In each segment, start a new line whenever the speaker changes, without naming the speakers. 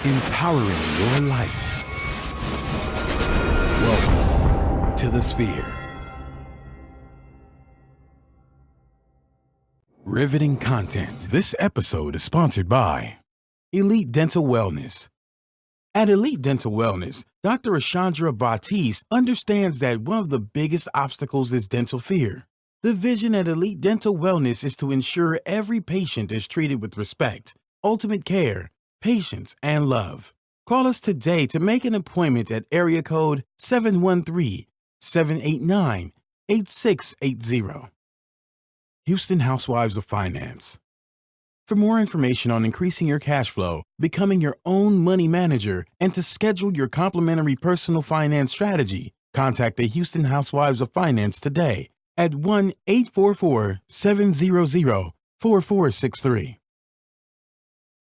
empowering your life. Welcome to the Sphere. Riveting content. This episode is sponsored by Elite Dental Wellness. At Elite Dental Wellness, Dr. Ashandra Batiste understands that one of the biggest obstacles is dental fear. The vision at Elite Dental Wellness is to ensure every patient is treated with respect, ultimate care, patience, and love. Call us today to make an appointment at area code 713-789-8680. Houston Housewives of Finance. For more information on increasing your cash flow, becoming your own money manager, and to schedule your complimentary personal finance strategy, contact the Houston Housewives of Finance today at 1-844-700-4463.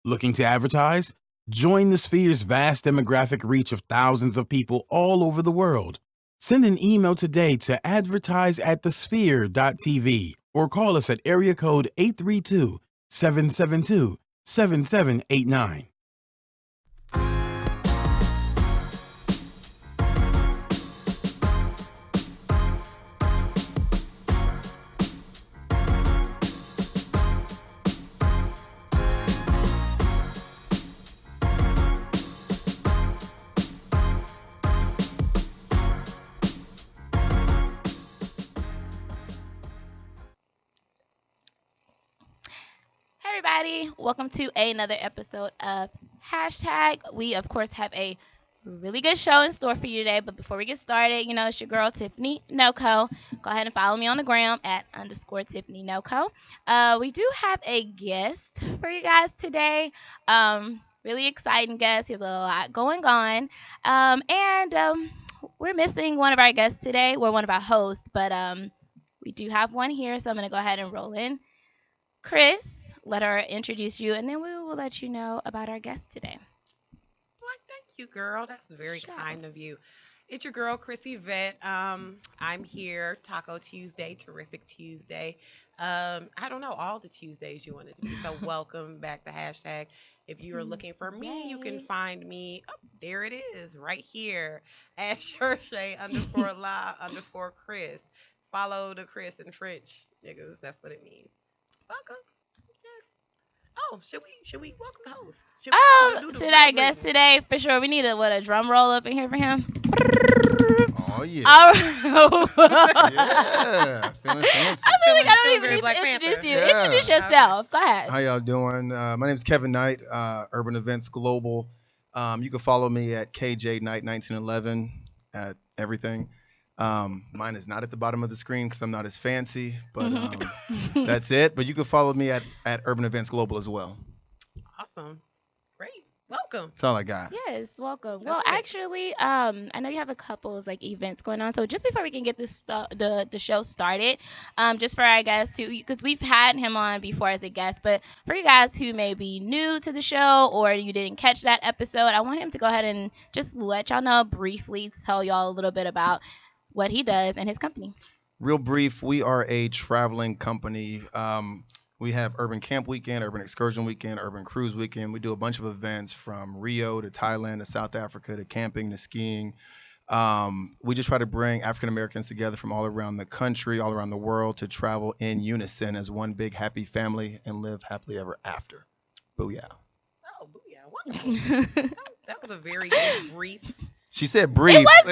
Looking to advertise? Join the Sphere's vast demographic reach of thousands of people all over the world. Send an email today to advertise@thesphere.tv or call us at area code 832-772-7789.
Hey everybody, welcome to another episode of Hashtag. We of course have a really good show in store for you today, but before we get started, it's your girl Tiffany Noco. Go ahead and follow me on the gram at _Tiffany Noco. We do have a guest for you guys today. Really exciting guest. He has a lot going on. And we're missing one of our guests today. We're one of our hosts, but we do have one here, so I'm gonna go ahead and roll in Chris. Let her introduce you, and then we will let you know about our guest today.
Why, thank you, girl. That's very
Sure.
kind of you. It's your girl, Chrissy Vet. I'm here. Taco Tuesday, terrific Tuesday. I don't know all the Tuesdays you wanted to be. So welcome back to hashtag. If you are looking for me, you can
Tuesday.
find me. Oh, there it is, right here at Shershay _la_Chris. Follow the Chris in French, niggas. That's what it means. Welcome. Yes. Oh, should we welcome the host? Should we do the
To
real
our guest
greeting?
today, for sure, we need a drum roll up in here for him.
Oh yeah.
All right.
Yeah. Feeling fancy.
I feel like I don't
Feeling
even
very
need
Black
to introduce
Panther.
you.
Yeah.
Introduce
Okay.
yourself. Go ahead.
How y'all doing? My name is Kevin Knight, Urban Events Global. You can follow me at KJ Knight 1911 at everything. Mine is not at the bottom of the screen because I'm not as fancy, but that's it. But you can follow me at Urban Events Global as well.
Awesome. Great. Welcome.
That's all I got.
Yes, welcome.
That's
Well,
it.
actually, I know you have a couple of events going on. So just before we can get the show started, just for our guests who, because we've had him on before as a guest, but for you guys who may be new to the show or you didn't catch that episode, I want him to go ahead and just let y'all know briefly, tell y'all a little bit about what he does and his company.
Real brief, we are a traveling company. We have Urban Camp Weekend, Urban Excursion Weekend, Urban Cruise Weekend. We do a bunch of events from Rio to Thailand to South Africa to camping to skiing. We just try to bring African Americans together from all around the country, all around the world to travel in unison as one big happy family and live happily ever after. Booyah.
Oh, booyah. Wonderful. That was a very good brief.
She said
It
brief.
was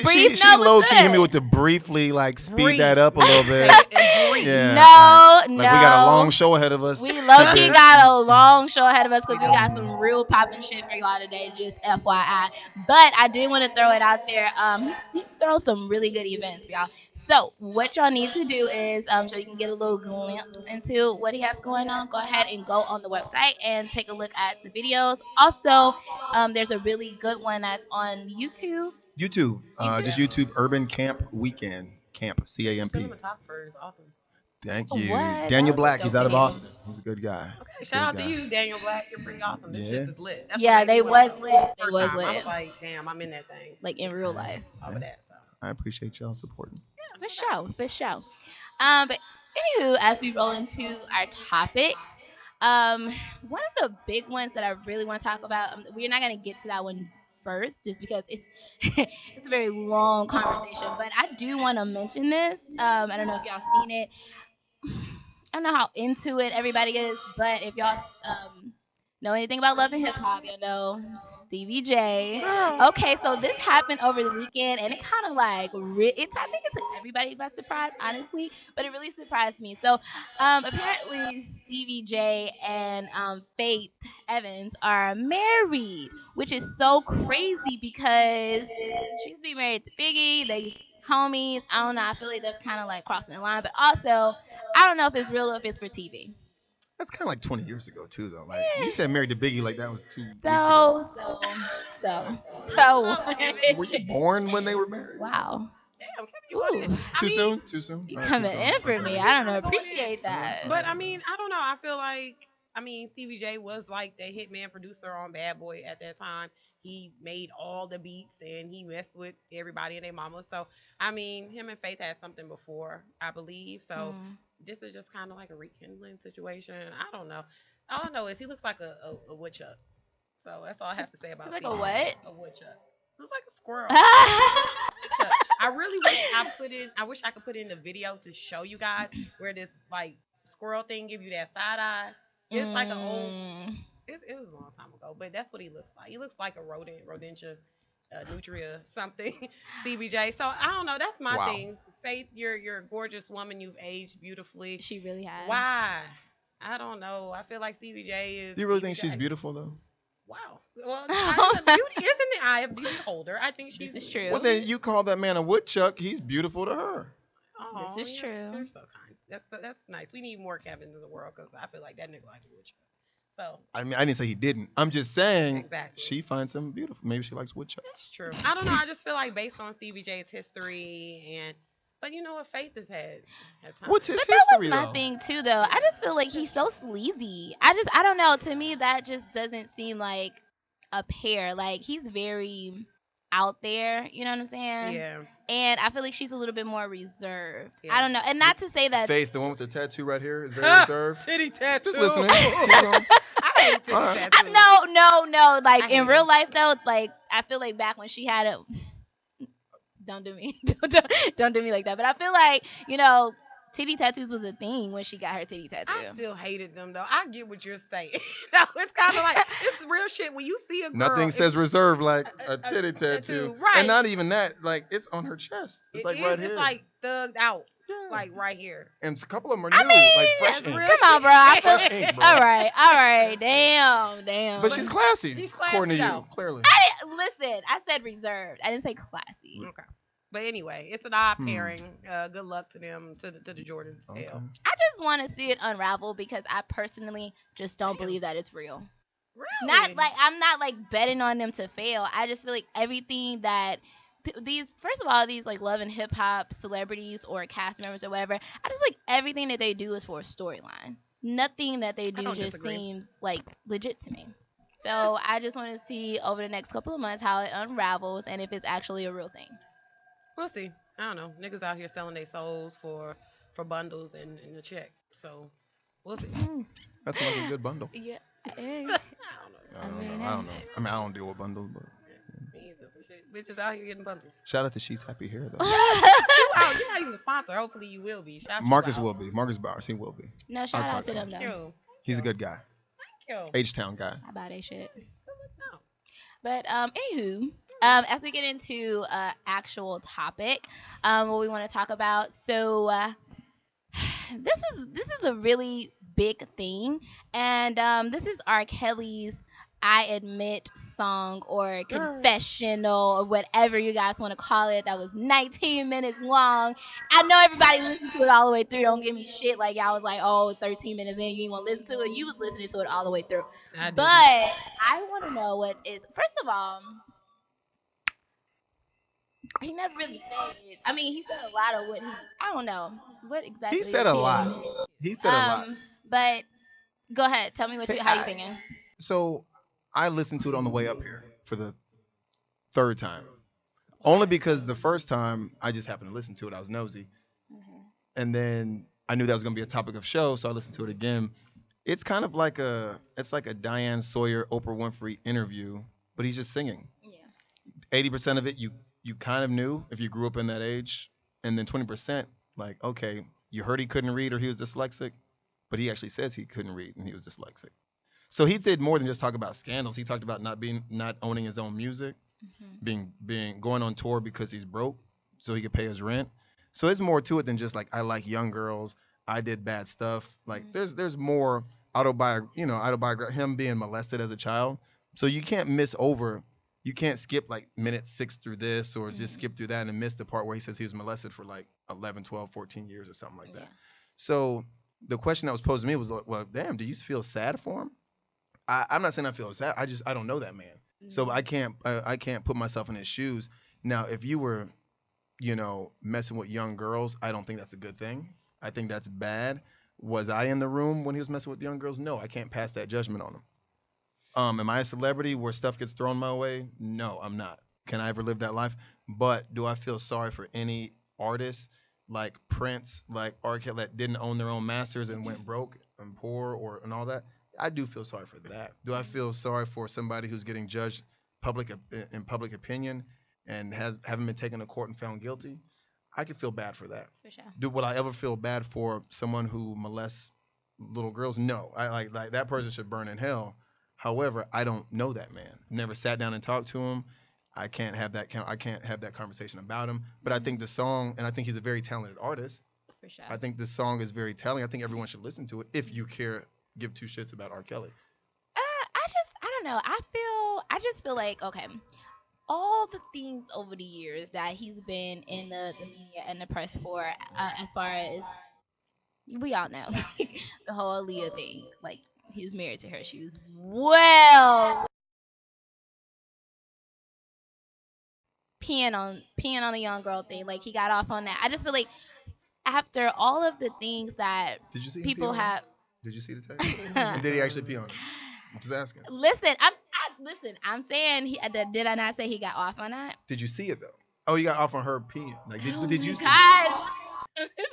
brief.
She
No, it
low
was
key hit me
good.
with the briefly, like speed
Brief.
that up a little bit.
Say it in brief.
Yeah.
No,
Like we got a long
no.
show ahead of us.
We low key
Tidbits.
got a long show ahead of us
We
because we
do.
got some real popping shit for y'all today, just FYI. But I did want to throw it out there. He throws some really good events for y'all. So what y'all need to do is, so you can get a little glimpse into what he has going on. Go ahead and go on the website and take a look at the videos. Also, there's a really good one that's on YouTube.
YouTube.
YouTube.
Just YouTube Urban Camp Weekend. Camp.
Your
CAMP.
cinematographer is awesome.
Thank you.
What? That
Daniel
was a
Black. He's
dope
out of
video.
Austin. He's a good guy.
Okay, shout
Good
out to
guy.
you, Daniel Black. You're pretty awesome. Them
Yeah.
shits is lit. That's what
Yeah,
made me
they
want to
was
go.
lit. They
First
was
time, I was
lit.
like, damn, I'm in that thing.
Like in real life.
All
Yeah.
of that. So,
I appreciate y'all supporting.
yeah,
For
no doubt.
sure, for sure. But anywho, as we roll into our topics, Um, one of the big ones that I really want to talk about, we're not gonna get to that one first, just because it's it's a very long conversation. But I do want to mention this. I don't know if y'all seen it. I don't know how into it everybody is, but if y'all know anything about Love and Hip Hop, you know Stevie J.
Girl.
Okay, so this happened over the weekend, and it kind of like I think it took everybody by surprise, honestly, but it really surprised me. So, apparently Stevie J and Faith Evans are married, which is so crazy because she's been married to Biggie. They homies. I don't know. I feel like that's kind of like crossing the line, but also I don't know if it's real or if it's for TV.
That's kind of like 20 years ago too, though. Like you said, married to Biggie, like that was 2 weeks ago.
So, so, so, so.
Oh, Kevin.
Were you born when they were married?
Wow.
Damn, Kevin, you going
Ooh,
in? I
Too
mean,
soon? Too soon?
you
All right, keep
coming
going.
in for
Okay.
me.
you
I don't know.
kinda going in.
Appreciate that.
But I mean, I don't know. I feel like Stevie J was like the hitman producer on Bad Boy at that time. He made all the beats and he messed with everybody and their mama. So him and Faith had something before, I believe. So
Mm.
this is just kind of like a rekindling situation. I don't know. All I know is he looks like a woodchuck. So that's all I have to say
She's
about
like a
Stevie
what?
J. A woodchuck. Looks like a squirrel. Woodchuck. I really wish I wish I could put in the video to show you guys where this like squirrel thing give you that side eye. It's like an old.
Mm.
It was a long time ago, but that's what he looks like. He looks like a rodentia, nutria, something. Stevie J. So I don't know. That's my
Wow.
things. Faith, you're a gorgeous woman. You've aged beautifully.
She really has.
Why? I don't know. I feel like Stevie J is
Do you really
Stevie
think she's
J.
beautiful though?
Wow. Well, beauty is in the eye of the beholder. I think
This
she's.
is true.
Well, then you call that man a woodchuck. He's beautiful to her.
Oh,
This is true.
you're so kind. That's nice. We need more Kevins in the world because I feel like that nigga like a woodchuck. So
I mean, I didn't say he didn't. I'm just saying
exactly.
she finds him beautiful. Maybe she likes woodchucks.
That's true. I don't know. I just feel like based on Stevie J's history but you know what, Faith has had time.
What's his
But that was
history
my
though?
thing too, though. I just feel like he's so sleazy. I don't know. To me, that just doesn't seem like a pair. Like he's very out there. You know what I'm saying?
Yeah.
And I feel like she's a little bit more reserved.
Yeah.
I don't know. And not to say that.
Faith, the one with the tattoo right here, is very reserved.
Titty tattoo.
Just listening. Keep going.
I hate titty
Alright.
tattoo.
No. Like
I
in
hate
real
him.
life, though, like I feel like back when she had it. Don't do me. Don't do me like that. But I feel like titty tattoos was a thing when she got her titty tattoo.
I still hated them though. I get what you're saying. No, it's kind of like it's real shit when you see a girl.
Nothing says reserved like a
a
titty tattoo.
right.
And not even that. Like, it's on her chest. It's like right here.
It's like thugged out,
Yeah.
like right here.
And a couple of them are
I
new.
mean,
like fresh
that's
ink.
real
Come on, bro. I feel.
Fresh ink, bro.
All right. Damn.
But she's classy.
She's
according to
classy,
you,
though.
clearly.
Listen. I said reserved. I didn't say classy.
Okay. But anyway, it's an odd
Hmm.
pairing. Good luck to them to the Jordan scale.
Okay.
I just want to see it unravel because I personally just don't
Damn.
believe that it's real.
Really?
Not like I'm not like betting on them to fail. I just feel like everything that these first of all these like love and hip hop celebrities or cast members or whatever, I just feel like everything that they do is for a storyline. Nothing that they do
don't
just
disagree.
seems like legit to me. So I just want to see over the next couple of months how it unravels and if it's actually a real thing.
We'll see. I don't know. Niggas out here selling their souls for bundles and a check. So we'll see.
That's like a good bundle.
Yeah.
I don't know.
I don't
mean,
know. I don't know. I mean, I don't deal with bundles, but
Me either. Shit, bitches out here getting bundles.
shout out to She's Happy Hair though.
You out. You're not even a sponsor. Hopefully you will be. Shout you
Marcus
out.
will be. Marcus Bowers, he will be.
No, shout
I'll
out
talk
to
to
them
Thank
though.
you.
He's a good guy.
Thank you.
H-Town guy.
I buy they shit.
No.
But anywho, as we get into actual topic, what we want to talk about. So this is a really big thing, and this is R. Kelly's "I Admit" song or confessional or whatever you guys want to call it. That was 19 minutes long. I know everybody listened to it all the way through. Don't give me shit like y'all was like, oh, 13 minutes in, you ain't want to listen to it. You was listening to it all the way through.
I didn't.
But I want to know what is first of all. He never really said. I mean, he said a lot of what he. I don't know what exactly.
He said
is
a
he
lot.
admitting to.
He said a lot.
But go ahead. Tell me what
Hey,
how you thinking.
So I listened to it on the way up here for the third time. Only because the first time I just happened to listen to it. I was nosy. And then I knew that was going to be a topic of show, so I listened to it again. It's kind of like a Diane Sawyer, Oprah Winfrey interview, but he's just singing.
Yeah.
80% of it you kind of knew if you grew up in that age, and then 20% like okay, you heard he couldn't read or he was dyslexic, but he actually says he couldn't read and he was dyslexic. So he did more than just talk about scandals. He talked about not owning his own music,
Hmm.
being going on tour because he's broke, so he could pay his rent. So it's more to it than just like I like young girls. I did bad stuff. Like
Hmm.
there's more autobiography him being molested as a child. So you can't miss over. You can't skip like minute 6 through this or just
Hmm.
skip through that and miss the part where he says he was molested for like 11, 12, 14 years or something like
Yeah.
that. So the question that was posed to me was like, well, damn, do you feel sad for him? I'm not saying I feel sad. I don't know that man, so
Hmm.
I can't put myself in his shoes. Now, if you were messing with young girls, I don't think that's a good thing. I think that's bad. Was I in the room when he was messing with young girls? No, I can't pass that judgment on him. Am I a celebrity where stuff gets thrown my way? No, I'm not. Can I ever live that life? But do I feel sorry for any artist like Prince, like R. Kelly that didn't own their own masters and went broke and poor or and all that? I do feel sorry for that. Do I feel sorry for somebody who's getting judged public in public opinion and has haven't been taken to court and found guilty? I could feel bad for that.
For sure.
Do would I ever feel bad for someone who molests little girls? No. I like that person should burn in hell. However, I don't know that man. Never sat down and talked to him. I can't have that conversation about him. But I think
Hmm.
the song, and I think he's a very talented artist.
For sure.
I think the song is very telling. I think everyone should listen to it if you care, give two shits about R. Kelly.
I don't know. I just feel like, okay, all the things over the years that he's been in the media and the press for, as far as we all know, like the whole Aaliyah thing, like he was married to her. She was well peeing on the young girl thing. Like he got off on that. I just feel like after all of the things that
Did you see him pee
people
on her?
have.
Did you see the text? And did he actually pee on her? I'm just asking.
Listen. I'm saying did I not say he got off on that?
Did you see it though? Oh, you got off on her peeing. Like,
Oh
did
my
you see it?
God.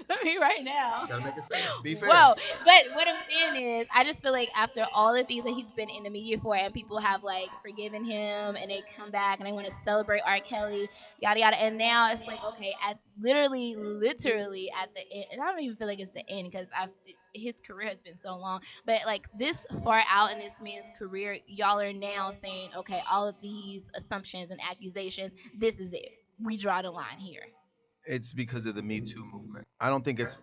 For me right now.
Gotta make it fair. Be fair.
Whoa. But what I'm saying is, I just feel like after all the things that he's been in the media for, and people have like forgiven him, and they come back and they want to celebrate R. Kelly, yada yada, and now it's like, okay, at literally at the end, and I don't even feel like it's the end because his career has been so long, but like this far out in this man's career, y'all are now saying, okay, all of these assumptions and accusations, this is it. We draw the line here.
It's because of the Me Too movement. I don't think it's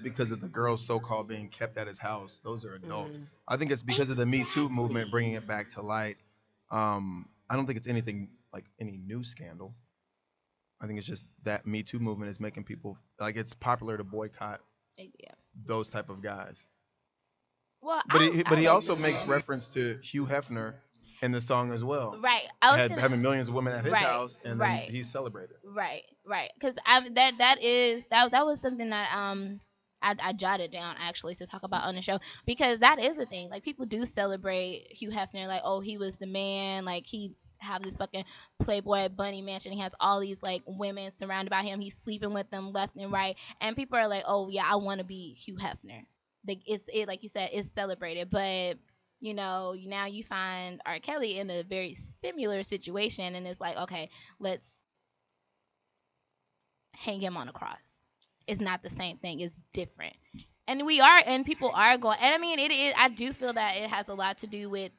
because of the girls so-called being kept at his house. Those are adults.
Mm.
I think it's because of the Me Too movement bringing it back to light. I don't think it's anything like any new scandal. I think it's just that Me Too movement is making people like it's popular to boycott
Yeah.
those type of guys.
Well,
But
I
he
like
also
this
makes
song.
reference to Hugh Hefner in the song as well.
Right. I was
Had
gonna.
having millions of women at his
Right.
house, and then
Right.
he's celebrated.
Right. Because that was something that I jotted down actually to talk about on the show because that is a thing. Like people do celebrate Hugh Hefner, like oh he was the man, like he have this fucking Playboy bunny mansion. He has all these like women surrounded by him. He's sleeping with them left and right, and people are like, oh yeah, I want to be Hugh Hefner. Like like you said, it's celebrated, but now you find R. Kelly in a very similar situation, and it's like, okay, let's hang him on a cross. It's not the same thing. It's different. And people are going, and I mean, it is. I do feel that it has a lot to do with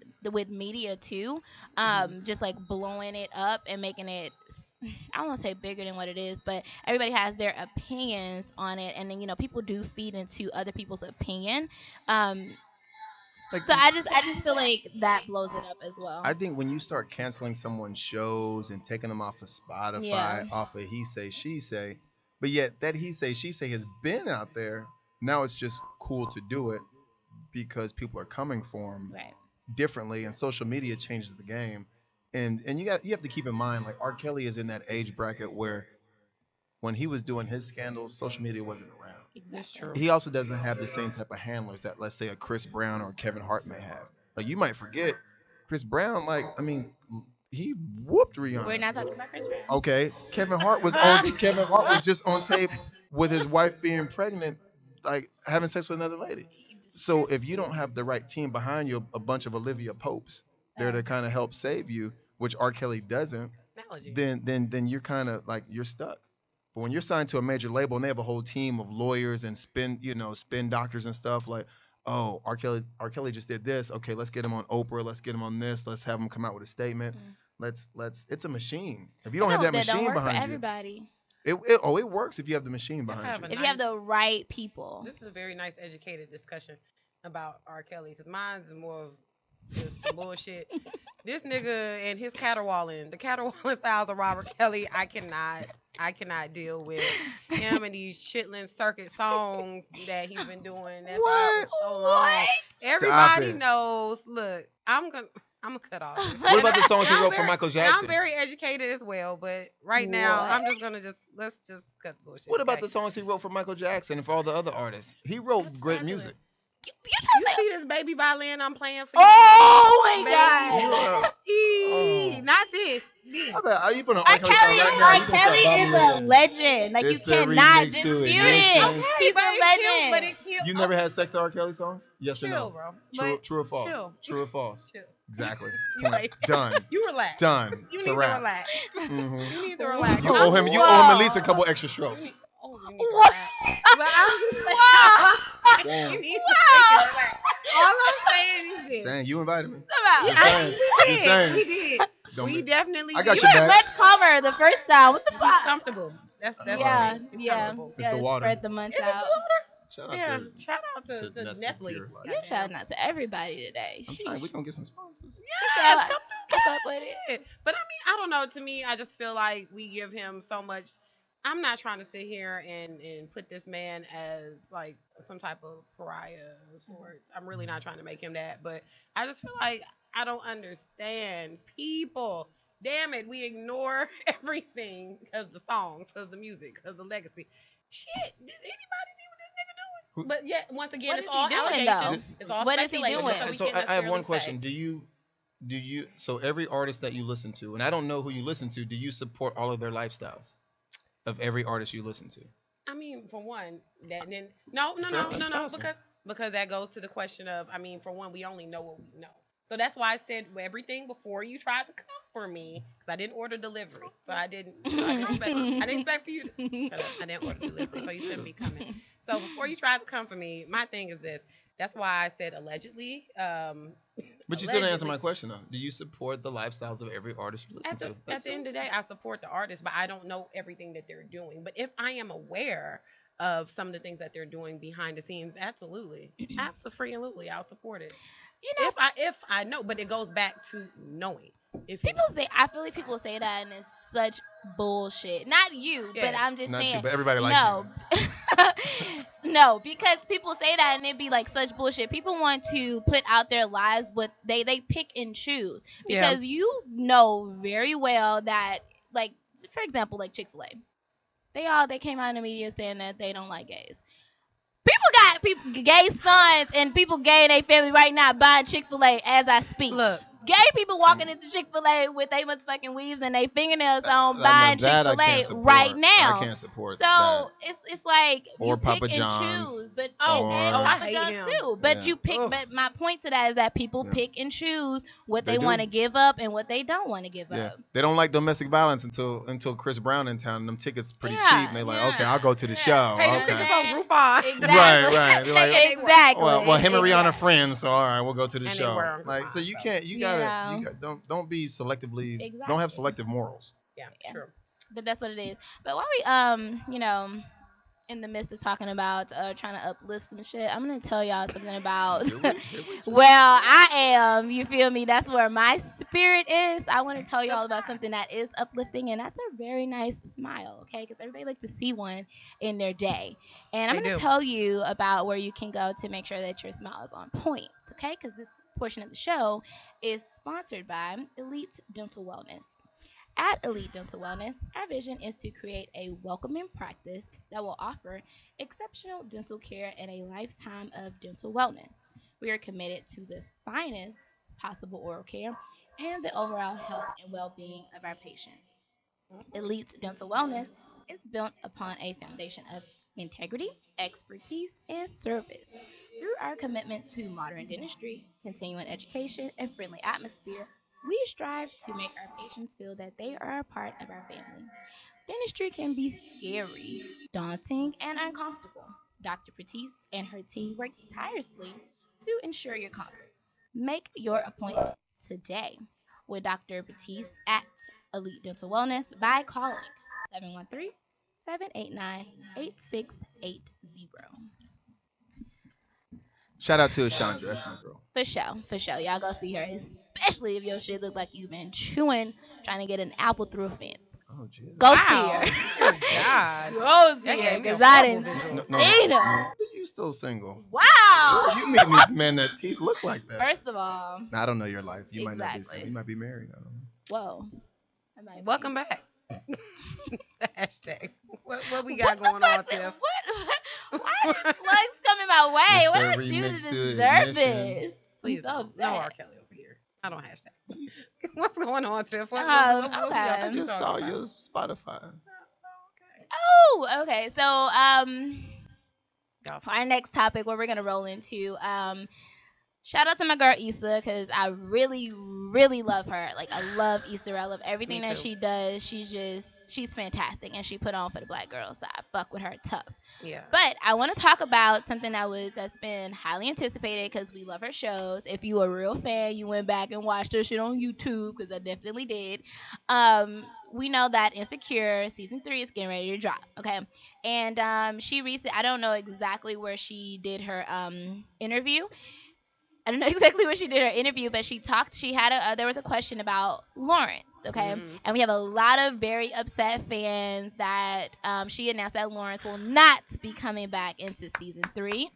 media too,
Mhm.
just like blowing it up and making it. I don't want to say bigger than what it is, but everybody has their opinions on it, and then people do feed into other people's opinion. Um,
Like
so I just feel like that blows it up as well.
I think when you start canceling someone's shows and taking them off of
Yeah.
Spotify, off of He Say She Say, but yet that He Say She Say has been out there. Now it's just cool to do it because people are coming for him
Right.
differently, and social media changes the game. And you have to keep in mind like R. Kelly is in that age bracket where when he was doing his scandals, social media wasn't around.
That's
Exactly.
true.
He also doesn't have the same type of handlers that let's say a Chris Brown or Kevin Hart may have. Like you might forget Chris Brown, like I mean, he whooped
We're
Rihanna.
not talking about Chris Brown.
Okay, Kevin Hart was just on tape with his wife being pregnant, like having sex with another lady. So if you don't have the right team behind you, a bunch of Olivia Popes there to kind of help save you, which R. Kelly doesn't,
Analogy.
then you're kind of like you're stuck. But when you're signed to a major label and they have a whole team of lawyers and spin doctors and stuff like, oh, R. Kelly just did this. Okay, let's get him on Oprah. Let's get him on this. Let's have him come out with a statement.
Mm.
Let's. It's a machine. If you
It
don't have that
that don't
machine
work for
behind you,
everybody.
it works if you have the machine
Y'all
behind
have
you.
a
If you have the
nice.
right people.
This is a very nice, educated discussion about R. Kelly because mine's is more of just some bullshit. This nigga and his caterwauling, the caterwauling styles of Robert Kelly, I cannot deal with him and these chitlin circuit songs that he's been doing. That's been out
What?
for so long.
Stop
Everybody
it.
knows. Look, I'm gonna cut off this.
What about the
And
songs he
I'm
wrote for
very,
Michael
and I'm
Jackson?
very educated as well, but right now
What?
I'm just gonna let's just cut the bullshit.
What about
Okay?
the songs he wrote for Michael Jackson and for all the other artists? He wrote
That's
great
fabulous.
music.
You
You see this baby violin I'm playing for you?
Oh my
Baby.
You
god.
are. Oh.
Not this. This.
I bet. Are you putting an
R.
R. Kelly song right now?
R.
You gonna
Kelly
start
is
bobbing
a
your head.
legend. Like you
It's the
cannot
remix
dispute
to
it.
Ignition.
Okay,
He's
but
a
it killed. But
legend.
it killed.
You never had sex to R. Kelly songs? Yes or
Chill,
no?
bro.
True,
But
true or false?
chill.
True or false?
Chill.
Exactly.
You
Point.
like-
Done.
You relax.
Done.
You
It's
need
a
to
wrap.
relax.
hmm
You need to relax.
You
I'm-
owe him. You
Whoa.
owe him at least a couple extra
You
strokes.
need, you need to
What?
relax. But I'm just saying.
Damn.
You need to freaking relax. All I'm saying is this.
Saying you invited me.
About.
Just saying.
We
Just
did.
saying.
We did.
Don't
We
be-
definitely.
I got
You
did.
your
were
back.
much calmer the first time. What the
He's
fuck?
comfortable. That's
Yeah,
okay. He's
yeah.
comfortable.
It's the
Gotta
water.
spread the months
Is it the
out.
Shout out
Yeah.
to.
Shout out
to
to
Nestle
Nestle.
Pure Life.
You're
Goddamn.
shouting out to everybody today.
I'm trying.
Sheesh.
We gonna get some sponsors.
Yes,
I-
come
I
through.
fuck with it.
Shit. But I mean, I don't know. To me, I just feel like we give him so much. I'm not trying to sit here and put this man as like some type of pariah of sorts. I'm really not trying to make him that. But I just feel like I don't understand people. Damn it, we ignore everything because the songs, because the music, because the legacy. Shit, does anybody see what this nigga doing?
Who-
But yet, once again,
What
it's
is he
all
doing,
allegations.
though?
It's all
What is he
speculation.
doing?
So, we
So
can't
I have one
necessarily
question.
say.
Do you so every artist that you listen to, and I don't know who you listen to, do you support all of their lifestyles of every artist you listen to?
I mean, for one, that then no, no,
Fair
no,
enough,
no,
just
no,
asking.
because that goes to the question of, I mean, for one, we only know what we know. So that's why I said everything before you tried to come for me, because I didn't order delivery, so I didn't. So I didn't expect for you to shut up. I didn't order delivery, so you shouldn't be coming. So before you tried to come for me, my thing is this. That's why I said allegedly.
But you still didn't answer
Allegedly.
my question though. Do you support the lifestyles of every artist you listen
At the,
to?
at
That's
the end of the
it.
day, I support the artist, but I don't know everything that they're doing. But if I am aware of some of the things that they're doing behind the scenes, absolutely, absolutely, I'll support it.
You know,
If I know, but it goes back to knowing. If you
people say, I feel like people say that and it's such bullshit. Not you, but
Yeah.
I'm just
Not
saying.
you, but everybody like
no. No, because people say that and it be like such bullshit. People want to put out their lives, but they pick and choose
Yeah.
because you know very well that, like, for example, like Chick-fil-A, they came out in the media saying that they don't like gays. People got people gay sons and people gay in their family right now buying Chick-fil-A as I speak.
look,
Gay people walking into Chick-fil-A with they motherfucking weaves and they fingernails on
Now
buying
that I can't
Chick-fil-A
support.
right now.
I can't support
So
that.
it's like
Or
you
Papa
pick
John's,
and choose, but
oh,
and
or-
I
Papa
hate
John's
him.
too. But
Yeah.
you pick.
Ugh.
But my point to that is that people
Yeah.
pick and choose what
They
they
do.
want to give up and what they don't want to give
Yeah,
up.
they don't like domestic violence until Chris Brown in town. And them tickets pretty
Yeah,
cheap. And they like,
yeah,
okay, I'll go to the
yeah.
show.
Hey, them
okay.
tickets on Groupon.
Exactly.
Right. They're like,
exactly.
well, him and Rihanna
Exactly.
friends, so all right, we'll go to the
And they
show.
were on
Like, so
Groupon,
you
so.
can't, you
You
gotta,
know.
don't be selectively, don't have
Exactly.
selective morals.
Yeah,
Yeah.
true.
But that's what it is. But while we in the midst of talking about trying to uplift some shit, I'm gonna tell y'all something about.
Did we?
Well, I am. You feel me? That's where my spirit is. I want to tell you all about something that is uplifting, and that's a very nice smile. Okay, because everybody likes to see one in their day, and I'm
They
gonna
do.
tell you about where you can go to make sure that your smile is on point. Okay, because this portion of the show is sponsored by Elite Dental Wellness. At Elite Dental Wellness, our vision is to create a welcoming practice that will offer exceptional dental care and a lifetime of dental wellness. We are committed to the finest possible oral care and the overall health and well being of our patients. Elite Dental Wellness is built upon a foundation of integrity, expertise, and service. Through our commitment to modern dentistry, continuing education, and friendly atmosphere, we strive to make our patients feel that they are a part of our family. Dentistry can be scary, daunting, and uncomfortable. Dr. Patisse and her team work tirelessly to ensure your comfort. Make your appointment today with Dr. Patisse at Elite Dental Wellness by calling 713 789 8680.
Shout out to Ashandra. That's my girl.
For sure, for sure. Y'all go see her, especially if your shit look like you've been chewing, trying to get an apple through a fence.
Oh Jesus.
Go
Wow.
see
Dear
her.
God.
Go see
That
her,
gave me a
because I
horrible
didn't
visual.
No,
see
no,
them.
you still single.
Wow.
You meeting these men that teeth look like that.
First of all,
Nah, I don't know your life. You might not be
exactly.
single. You might be married. I don't know.
Whoa. I might be.
Welcome back. Hashtag. What we got
What the
going on,
fuck?
Tiff?
Why are slugs coming my way? What
Mr.
did I do to
Remix to
deserve
Ignition.
this?
Please
I'm so
don't.
upset.
No R. Kelly over here. I don't hashtag. What's going on, Tiff? What
Okay.
I
else you
just saw
talking about?
your Spotify.
Okay.
Oh, okay. So,
Y'all
for our next topic, what we're gonna roll into, shout out to my girl Issa, because I really, really love her. Like, I love Issa. I love everything
Me
that
too.
she does. She's fantastic, and she put on for the black girl. So I fuck with her tough.
Yeah.
But I want to talk about something that's been highly anticipated because we love her shows. If you a real fan, you went back and watched her shit on YouTube, because I definitely did. We know that Insecure season 3 is getting ready to drop. Okay, and she recently, I don't know exactly where she did her interview. I don't know exactly where she did her interview, but she talked. She had there was a question about Lawrence, okay,
Mhm.
and we have a lot of very upset fans that she announced that Lawrence will not be coming back into season 3.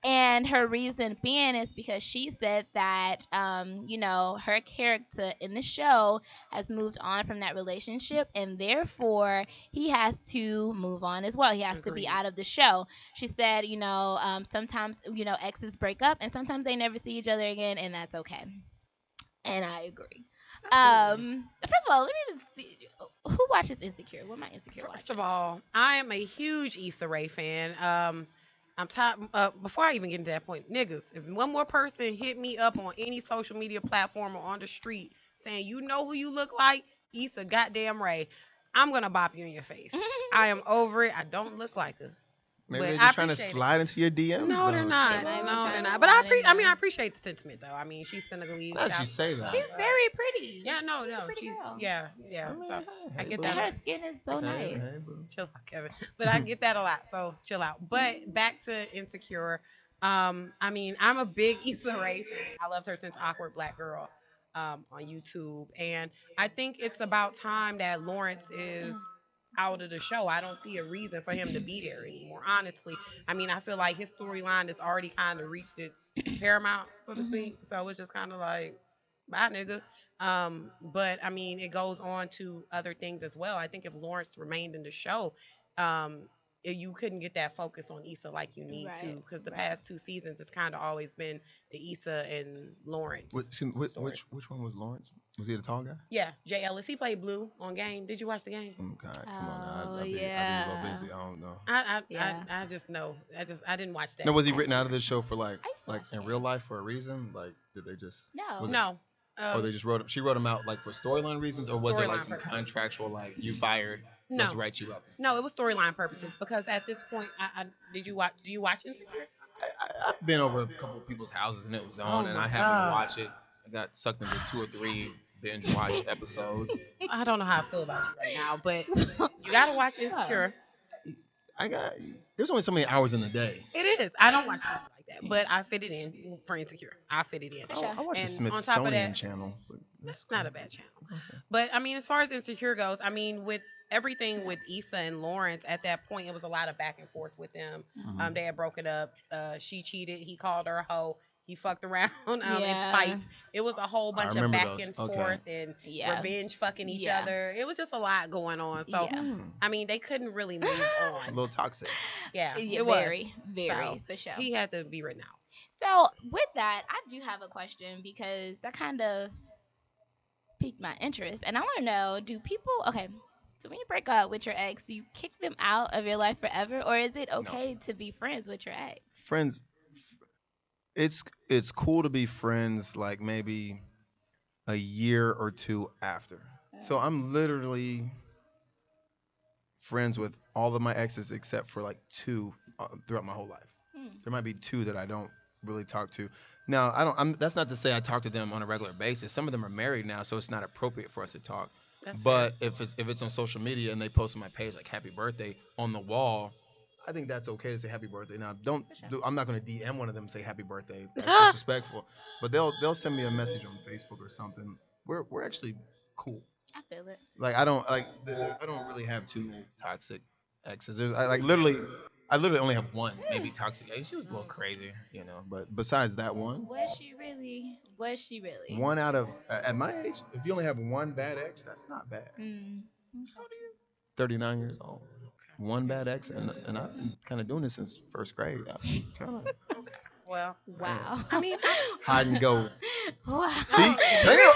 And her reason being is because she said that, her character in the show has moved on from that relationship, and therefore he has to move on as well. He has to be
Agreed.
out of the show. She said, sometimes, exes break up, and sometimes they never see each other again, and that's okay. And I agree.
Absolutely.
First of all, let me just see who watches Insecure. What am I Insecure
First
watching?
of all, I am a huge Issa Rae fan. I'm tired. Before I even get to that point, niggas, if one more person hit me up on any social media platform or on the street saying you know who you look like, Issa goddamn Ray, I'm gonna bop you in your face. I am over it. I don't look like her.
Maybe
But
they're
I
just trying to
appreciate it.
slide into your DMs.
No, they're
though.
not.
Chill
might be
No,
out.
trying
they're
to
not. But I
slide in there.
appreciate the sentiment though. I mean, she's Senegalese.
Glad you
Shout-
say that.
She's very pretty.
Yeah, no, no,
pretty
she's
girl.
yeah, yeah.
I mean,
So I
hey,
get
boo.
that.
Her skin is so
Hey,
nice.
Hey, boo.
Chill out, Kevin. But I get that a lot, so chill out. But back to Insecure. I mean, I'm a big Issa Rae fan. I loved her since Awkward Black Girl on YouTube, and I think it's about time that Lawrence is out of the show. I don't see a reason for him to be there anymore. Honestly, I mean, I feel like his storyline has already kind of reached its paramount, so to
Mhm.
speak. So it's just kind of like, bye, nigga. But I mean, it goes on to other things as well. I think if Lawrence remained in the show, um, you couldn't get that focus on Issa like you need to,
Right.
because the
Right.
past 2 seasons it's kind of always been the Issa and Lawrence story.
Which one was Lawrence? Was he the tall guy?
Yeah, Jay Ellis. He played Blue on Game. Did you watch the game?
Oh God, come on.
Oh,
I be a
yeah.
little busy. I don't know.
Yeah.
I just know. I didn't watch that.
No, was he written out of this show for
I used to
like
watch
in
that.
real life for a reason? Like, did they just?
No.
Was it-
No.
Or they just wrote him. She wrote him out like for storyline reasons, or was it like
Storyline
some
purposes.
contractual like you fired?
No.
Let's write you up.
No, it was storyline purposes because at this point, did you watch? Do you watch Insecure?
I've been over a couple of people's houses and it was on,
Oh
and
my
I happened
God.
to watch it. I got sucked into 2 or 3 binge watch episodes.
I don't know how I feel about you right now, but you gotta watch Insecure.
There's only so many hours in the day.
It is. I don't watch TV like that, but I fit it in for Insecure. I fit it in.
I watch the
And on top of
Smithsonian
that-
channel. But
That's not a bad channel. But I mean, as far as Insecure goes, I mean, with everything with Issa and Lawrence, at that point, it was a lot of back and forth with them.
Mhm.
They had broken up. She cheated. He called her a hoe. He fucked around in
Yeah.
spite. It was a whole bunch of
remember
back
those.
and
Okay.
forth and
Yeah.
revenge fucking each
Yeah.
other. It was just a lot going on. So,
Yeah.
I mean, they couldn't really move
A
on.
little toxic.
Yeah,
Yeah,
it was.
very,
So,
for sure.
He had to be written out.
So with that, I do have a question because that kind of piqued my interest, and I want to know: do people? Okay, So when you break up with your ex, do you kick them out of your life forever, or is it
No.
okay to be friends with your ex?
Friends, it's cool to be friends like maybe a year or two after. So I'm literally friends with all of my exes except for like two throughout my whole life.
Hmm.
There might be two that I don't really talk to. Now, I don't. That's not to say I talk to them on a regular basis. Some of them are married now, so it's not appropriate for us to talk.
That's fair.
But if it's on social media and they post on my page like "Happy Birthday" on the wall, I think that's okay to say "Happy Birthday." Now, don't
For sure.
I'm not gonna DM one of them and say "Happy Birthday." That's disrespectful. But they'll send me a message on Facebook or something. We're actually cool.
I feel it.
Like I don't like I don't really have too many toxic exes. I literally only have one maybe toxic ex. She was a little crazy, you know. But besides that one,
Was she really? Was she really?
one out of at my age, if you only have one bad ex, that's not bad.
Mm.
39 years old, one bad ex, and I've been kind of doing this since first grade. I'm kind of
Okay. Well,
Wow.
I mean,
hide and go.
Wow.
See, damn.
you,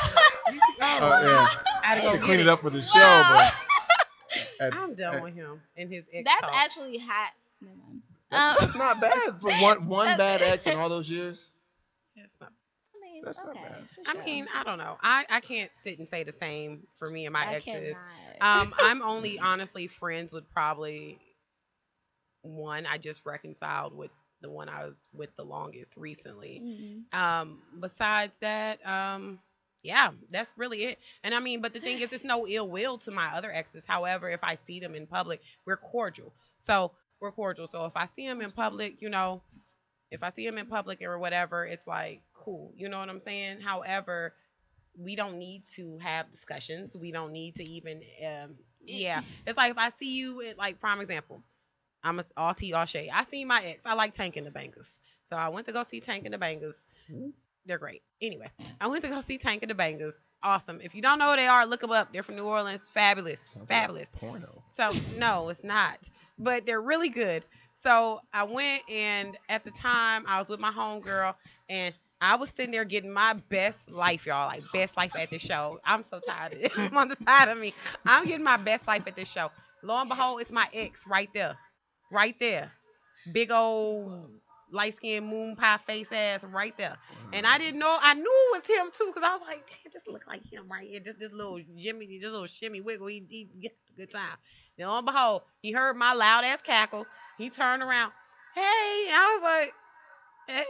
Yeah.
I
I
had to
had
go
to clean
get
it up for the show, but
I'm done with him and his ex
That's
talk.
actually hot. Never mind.
that's not bad for one bad ex in all those years.
Yeah, it's not.
I mean,
That's not
okay.
bad.
For
I
sure.
mean, I don't know. I can't sit and say the same for me and my
I
exes.
cannot.
I'm only honestly friends with probably one. I just reconciled with the one I was with the longest recently.
Mm.
Besides that, yeah, that's really it. And I mean, but the thing is, it's no ill will to my other exes. However, if I see them in public, we're cordial. So we're cordial. So if I see them in public, if I see them in public or whatever, it's like cool. You know what I'm saying? However, we don't need to have discussions. We don't need to even, yeah. It's like if I see you, like, prime example, I'm a all tea, all shade. I seen my ex. I like Tank and the Bangers. So I went to go see Tank and the Bangers. They're great. Anyway, I went to go see Tank and the Bangers. Awesome. If you don't know who they are, look them up. They're from New Orleans. Fabulous.
Sounds
Fabulous.
like a porno.
So no, it's not. But they're really good. So I went, and at the time I was with my homegirl, and I was sitting there getting my best life, y'all. Like best life at the show. I'm so tired of it. I'm on the side of me. I'm getting my best life at this show. Lo and behold, it's my ex right there. Right there. Big old light skinned moon pie face ass right there. And I didn't know, I knew it was him too, because I was like, damn, just look like him right here. Just this little Jimmy, this little shimmy wiggle. He get a good time. Then lo and behold, he heard my loud ass cackle. He turned around. Hey, I was like,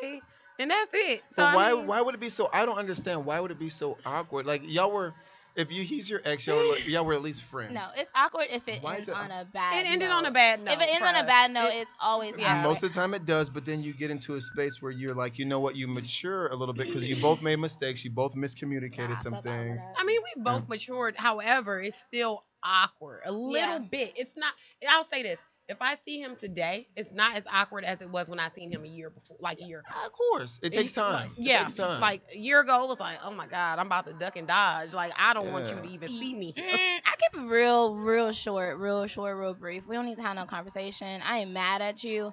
hey. And that's it. So
But
I mean,
why would it be so? I don't understand. Why would it be so awkward? Like y'all were, if he's your ex, y'all were at least friends.
No, it's awkward if it
Why
ends
is it
on a bad
it ended
note.
on a bad note.
If it ends on a
bruh.
bad note,
It-
it's always
Yeah.
awkward.
Most of the time it does, but then you get into a space where you're like, you know what, you mature a little bit because you both made mistakes, you both miscommunicated
Nah,
some
fuck all of
things.
that.
I mean, we both matured. However, it's still awkward a little
Yeah.
bit. It's not. I'll say this: if I see him today, it's not as awkward as it was when I seen him a year before, like a year ago.
Of course, it takes time.
Like, yeah,
It takes time.
like a year ago, it was like, oh my god, I'm about to duck and dodge. Like I don't want you
Yeah.
to even see me.
I keep it real short, real brief. We don't need to have no conversation. I ain't mad at you.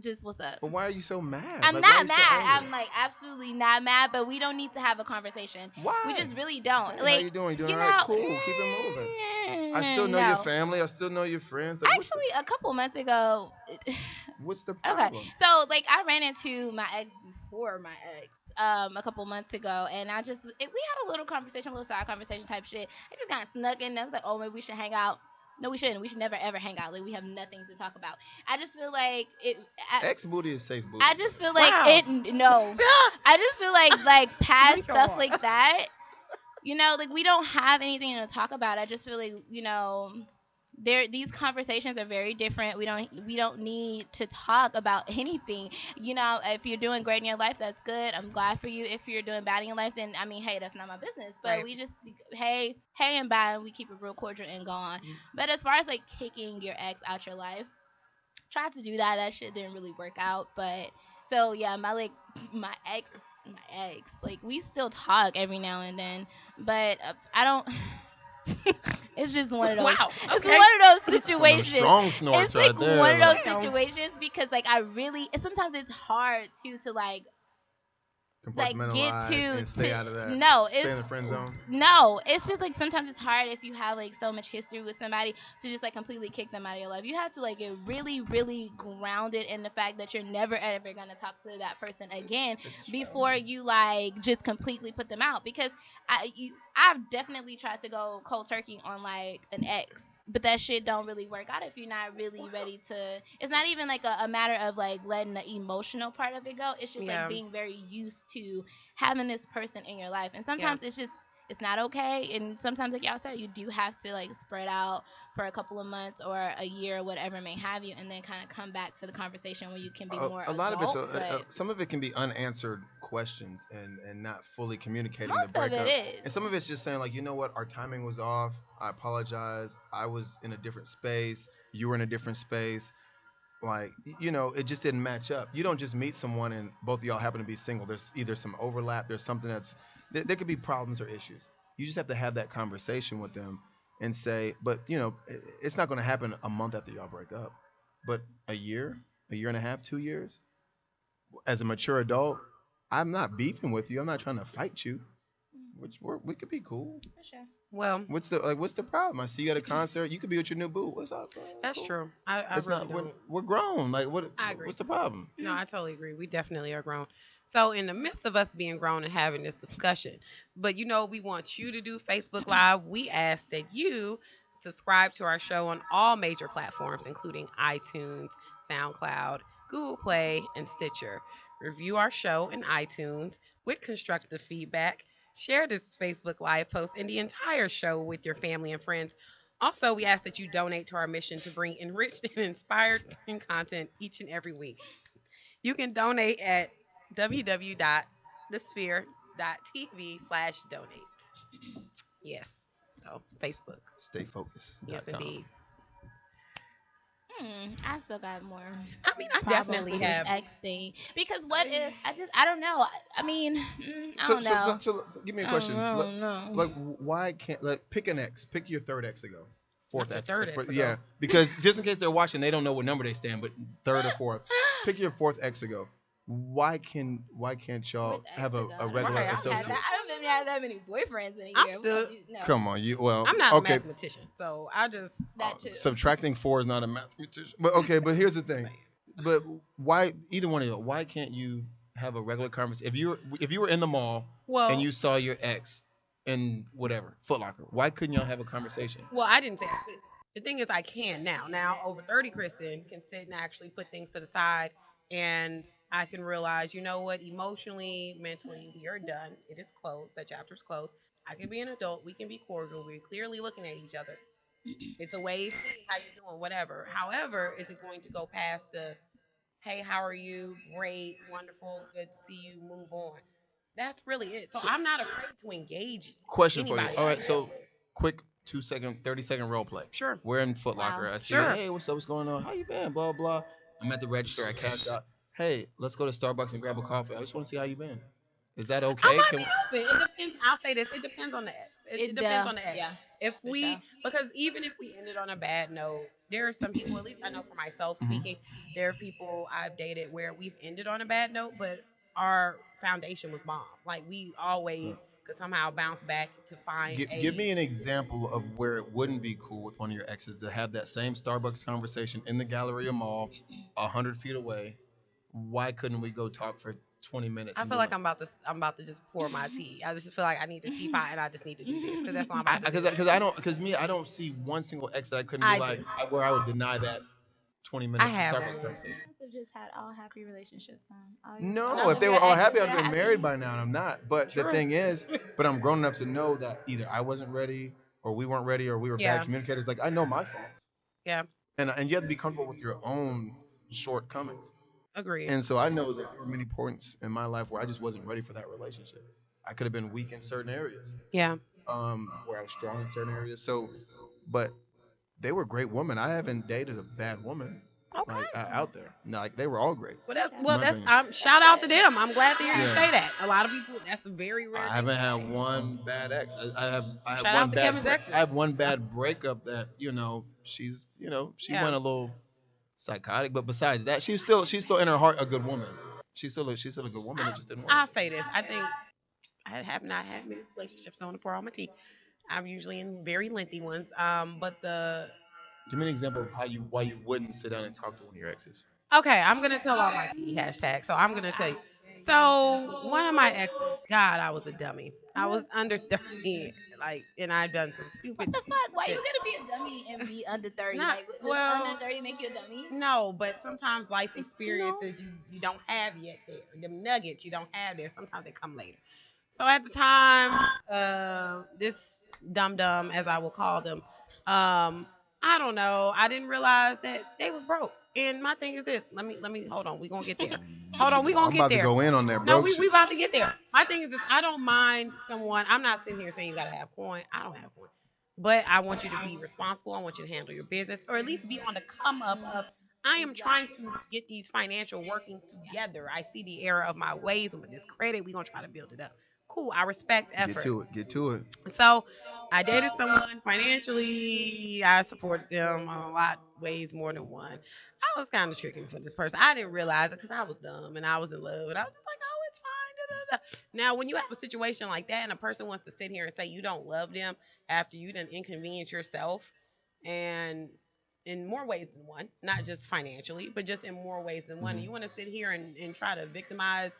Just what's up?
But why are you so mad?
I'm
Like, why are
not
you so
mad.
angry?
I'm like absolutely not mad, but we don't need to have a conversation.
Why?
We just really don't.
Hey,
Like,
how you doing? You doing
you
all right?
know,
Cool. Keep it moving. I still know your
no.
family. I still know your friends. Like,
Actually, a couple months ago.
what's the
Okay,
problem?
so like I ran into my ex before my ex, a couple months ago, and we had a little conversation, a little side conversation type shit. I just got snuck in. I was like, oh, maybe we should hang out. No, we shouldn't. We should never ever hang out. Like we have nothing to talk about. I just feel like it.
Ex booty is safe booty.
I just feel like
Wow.
no. I just feel like past
Drink your
stuff
water.
like that. Like we don't have anything to talk about. I just feel like these conversations are very different. We don't need to talk about anything. If you're doing great in your life, that's good. I'm glad for you. If you're doing bad in your life, then I mean, hey, that's not my business. But
Right.
we just hey and bye, and we keep it real cordial and go on. But as far as like kicking your ex out your life, tried to do that. That shit didn't really work out. But so yeah, my ex, like we still talk every now and then. But I don't. It's just one of those.
Wow.
It's
Okay.
one of those
Some of them
situations.
strong snorts
It's
right
like
there.
one of
like-
those situations because like sometimes it's hard to like like get
Compartmentalize
to
and stay out of that.
no,
Stay
it's
in the friend zone.
no, it's just like sometimes it's hard if you have like so much history with somebody to just like completely kick them out of your life. You have to like get really really grounded in the fact that you're never ever going to talk to that person again
It's
before you like just completely put them out. Because I've definitely tried to go cold turkey on like an ex, but that shit don't really work out if you're not really ready to. It's not even like a matter of like letting the emotional part of it go. It's just like
Yeah.
being very used to having this person in your life, and
Yeah.
sometimes it's not okay. And sometimes, like y'all said, you do have to like spread out for a couple of months or a year or whatever may have you, and then kind of come back to the conversation where you can be more
a lot of it's
adult. But
some of it can be unanswered questions and not fully communicating the
most of it
breakup.
is.
And some of it's just saying like, you know what, our timing was off. I apologize. I was in a different space. You were in a different space. Like it just didn't match up. You don't just meet someone and both of y'all happen to be single. There's either some overlap. There's something there could be problems or issues. You just have to have that conversation with them and say, but it's not going to happen a month after y'all break up, but a year and a half, 2 years. As a mature adult, I'm not beefing with you. I'm not trying to fight you. Which we could be cool.
For sure.
Well,
What's the problem? I see you at a concert. You could be with your new boo. What's up?
that's
Cool.
true. I
It's
really
not. We're,
don't.
we're grown. Like what?
I agree.
What's the problem?
No, I totally agree. We definitely are grown. So, in the midst of us being grown and having this discussion, but we want you to do Facebook Live. We ask that you subscribe to our show on all major platforms, including iTunes, SoundCloud, Google Play, and Stitcher. Review our show in iTunes with constructive feedback. Share this Facebook Live post and the entire show with your family and friends. Also, we ask that you donate to our mission to bring enriched and inspired content each and every week. You can donate at www.thesphere.tv/donate. Yes. So, Facebook. Yes,
Stayfocused.com.
indeed.
I still got more
I mean, I
problems
definitely
with this
have.
X thing. Because what if I don't know. I mean, I
So,
don't
so, so,
know.
so, give me a
I don't,
question.
I don't know.
Like, why can't like pick an X? Pick your third X ago.
Not
Fourth
the
X.
third X ago.
Yeah, because just in case they're watching, they don't know what number they stand, but third or fourth. Pick your fourth X ago. Why can't y'all
With
have
X
a,
ago.
a
I don't
regular
Right, I've
think I've had
associate?
that. I don't think I had that many boyfriends in a
I'm
year.
still-
No.
Come on,
I'm not a
okay.
mathematician, so I just.
That too.
Subtracting four is not a mathematician. But okay, but here's the thing. But why either one of you? Why can't you have a regular conversation? If you were in the mall
Well,
and you saw your ex in whatever Foot Locker, why couldn't y'all have a conversation?
Well, I didn't say I could. The thing is, I can now. Now, over 30, Kristen can sit and actually put things to the side, and I can realize, you know what, emotionally, mentally, we are done. It is closed. That chapter's closed. I can be an adult. We can be cordial. We're clearly looking at each other. It's a wave. Hey, how you doing? Whatever. However, is it going to go past the, hey, how are you? Great, wonderful, good to see you. Move on. That's really it. So,
So-
I'm not afraid to engage
Question for you.
anybody.
All right, so quick 2 second, 30-second role play.
Sure.
We're in Foot
Wow.
Locker. I see,
Sure.
hey, what's up? What's going on? How you been? Blah blah. I'm at the register. I cash out. Hey, let's go to Starbucks and grab a coffee. I just want to see how you been. Is that okay?
I might
Can
be open. It depends. I'll say this. It depends on the ex. It depends on the ex.
Yeah.
If
for
we,
sure.
because even if we ended on a bad note, there are some people, at least I know for myself
Mhm.
speaking, there are people I've dated where we've ended on a bad note, but our foundation was bomb. Like we always could somehow bounce back to find
give me an example of where it wouldn't be cool with one of your exes to have that same Starbucks conversation in the Galleria Mall, 100 feet away. Why couldn't we go talk for 20 minutes?
I
and
feel
do
like
nothing?
I'm about to just pour my tea. I just feel like I need a teapot and I just need to do this because that's what I'm about to do.
Because I don't see one single ex that I couldn't
I
be like
do.
where I would deny that 20
I
minutes
have
Starbucks
one.
conversation.
You must have just had all happy relationships, huh?
No,
all
if they
of
were
your
all
exes
happy, I'd
are
have been
happy.
married by now, and I'm not. But the
True.
thing is, but I'm grown enough to know that either I wasn't ready, or we weren't ready, or we were
Yeah.
bad communicators. Like I know my faults,
Yeah,
and you have to be comfortable with your own shortcomings.
agreed.
And so I know that there were many points in my life where I just wasn't ready for that relationship. I could have been weak in certain areas,
Yeah.
where I was strong in certain areas. So, but they were great women. I haven't dated a bad woman
Okay.
like out there. No, like they were all great.
Well,
My
that's
opinion.
shout out to them. I'm glad to hear you
Yeah.
say that. A lot of people, that's a very rare.
I
thing
haven't
to
had
say.
one bad ex. I have
Shout
one
out to
bad
Kevin's exes.
I have one bad breakup that she
Yeah.
went a little psychotic, but besides that, she's still in her heart a good woman. She's still a good woman. It
I,
just didn't work.
I'll say this. I think I have not had many relationships on the pour on my tea. I'm usually in very lengthy ones. But the
Give me an example of how you why you wouldn't sit down and talk to one of your exes.
Okay, I'm gonna tell all my tea hashtag. So I'm gonna tell you. So one of my exes, God, I was a dummy. I was under 30, like, and I've done some
What
stupid
the fuck? Why you
shit.
gotta be a dummy and be under 30?
Not
Like, does under
well,
30 make you a dummy?
no, but sometimes life
No.
experiences you don't have yet there. Them nuggets you don't have there. Sometimes they come later. So at the time, this dum dum, as I will call them, I don't know. I didn't realize that they was broke. And my thing is this. Let me hold on. We gonna get there. Hold on. We
Oh,
gonna
I'm
get
about to
there.
go in on that
No,
broke
we
shit.
about to get there. My thing is this. I don't mind someone. I'm not sitting here saying you gotta have coin. I don't have coin. But I want you to be responsible. I want you to handle your business, or at least be on the come up of. I am trying to get these financial workings together. I see the error of my ways, and with this credit, we're gonna try to build it up. Cool. I respect
Get
effort.
to it. Get to it.
So I dated someone financially. I supported them on a lot ways more than one. I was kind of tricking for this person. I didn't realize it because I was dumb and I was in love and I was just like, oh, it's fine. Da, da, da. Now, when you have a situation like that and a person wants to sit here and say you don't love them after you done inconvenience yourself, and in more ways than one, not just financially, but just in more ways than one, and
Mhm.
you want to sit here and try to victimize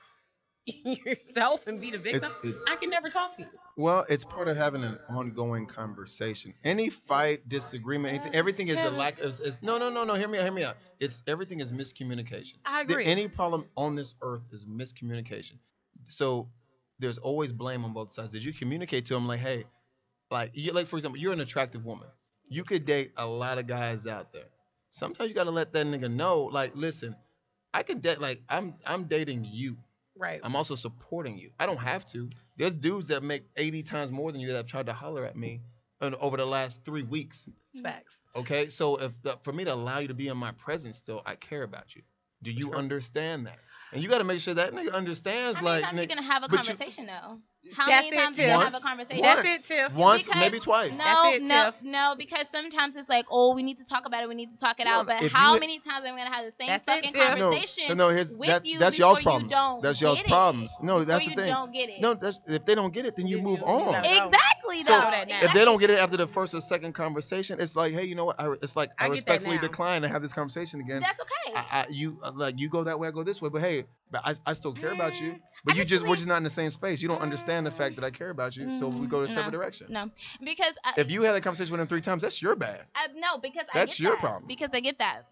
yourself and be the victim,
It's
I can never talk to you.
well, it's part of having an ongoing conversation. Any fight, disagreement, anything, everything is the
Kevin,
lack of. No. Hear me out. It's everything is miscommunication.
I agree.
Any problem on this earth is miscommunication. So there's always blame on both sides. Did you communicate to them like, hey, like for example, you're an attractive woman. You could date a lot of guys out there. Sometimes you gotta let that nigga know, like, listen, I can date like I'm dating you.
Right.
I'm also supporting you. I don't have to. There's dudes that make 80 times more than you that have tried to holler at me over the last 3 weeks.
It's facts.
Okay, so for me to allow you to be in my presence, still, I care about you. Do you
True.
understand that? And you got to make sure that nigga understands.
How many
Like,
times you gonna have a
but you
conversation though? How
That's
many
it,
times you
Tiff.
gonna have a
once,
conversation?
That's
once,
it, Tiff.
once,
Because
maybe twice.
That's
no,
it,
no,
Tiff.
no. Because sometimes it's like, oh, we need to talk about it. We need to talk it
No,
out. But
if
how
you
many times am I gonna have the same
That's it,
fucking
Tiff.
no,
conversation
no, here's
with
that.
you
That's
before
y'all's
you
problems.
don't
That's y'all's
get it?
problems. No,
Before
that's the
you
thing.
don't get it.
No, if they don't get it, then you
Then
move
you
on.
gotta go.
Exactly
I
So
know
though.
that now.
if they don't
Exactly.
get it after the first or second conversation, it's like, hey, you know what? It's like I
I get that
respectfully
now.
decline to have this conversation again.
That's okay.
You like you go that way, I go this way. But hey, I still care about you.
Mm,
But
I just
we're
believe.
just not in the same space. You don't understand the fact
Mm,
that I care about you. So we go to a separate
no,
direction.
no, because
If you had a conversation with him 3 times, that's your bad.
no, because I
That's
get
your
that.
problem.
Because I get that,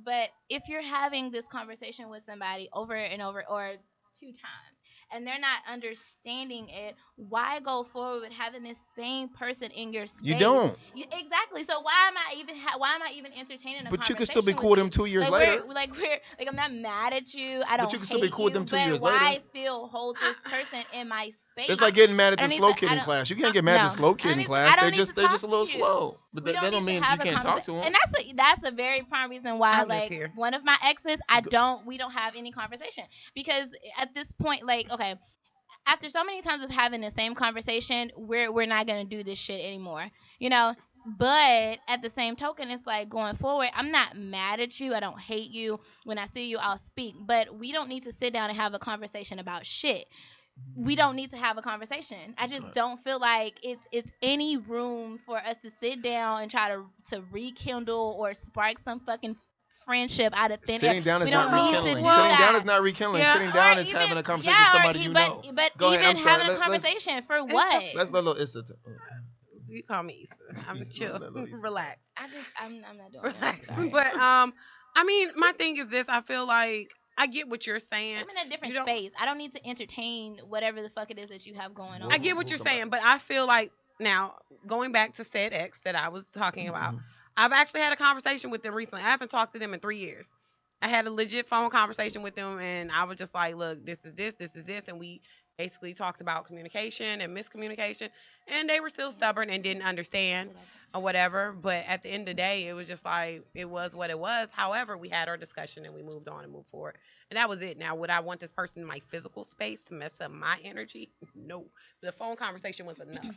But if you're having this conversation with somebody over and over or two times and they're not understanding it, why go forward with having this same person in your
You
space?
don't.
Exactly. So why am I even entertaining a
But you can still be
conversation
cool
with
with him
you?
2 years
Like
later.
we're like I'm not mad at you. I
But
don't
you can still be
hate
cool with
you,
them two
but
years later.
why still hold this
I,
person in my space?
It's like getting mad at
I
the
don't need
slow
to.
kid
I
in
don't.
class. You can't get mad at the
No,
slow kid in class.
I don't need to
They're
talk
just a
to
little
you.
slow. But
We
that
don't
don't
need to
mean you
have a
can't talk to
conversation,
them.
and that's a very prime reason why,
I'm just
like,
here.
one of my exes, we don't have any conversation because at this point, like, okay, after so many times of having the same conversation, we're not gonna do this shit anymore, you know. But at the same token, it's like going forward, I'm not mad at you. I don't hate you. When I see you, I'll speak. But we don't need to sit down and have a conversation about shit. We don't need to have a conversation. I just don't feel like it's any room for us to sit down and try to rekindle or spark some fucking friendship out of thin air.
Sitting down is
We
not
don't need to
rekindling.
do
Sitting down
that.
is not rekindling.
Yeah.
Sitting
Or
down is
even
having a conversation with
yeah,
somebody you know.
but
Go ahead.
even
I'm sorry.
having a conversation for
It's
what?
Let's let little Issa.
You call me Issa. I'm
Issa,
chill.
let little Issa.
Relax.
I'm not doing that.
Relax.
Sorry.
But I mean, my thing is this. I feel like I get what you're saying.
I'm in a different
You don't.
space. I don't need to entertain whatever the fuck it is that you have going on.
I get what you're saying, but I feel like now going back to said ex that I was talking about, I've actually had a conversation with them recently. I haven't talked to them in 3 years. I had a legit phone conversation with them, and I was just like, "Look, this is this," and we basically talked about communication and miscommunication, and they were still stubborn and didn't understand or whatever. But at the end of the day, it was just like it was what it was. However, we had our discussion and we moved on and moved forward, and that was it. Now, would I want this person in my physical space to mess up my energy? No. The phone conversation was enough.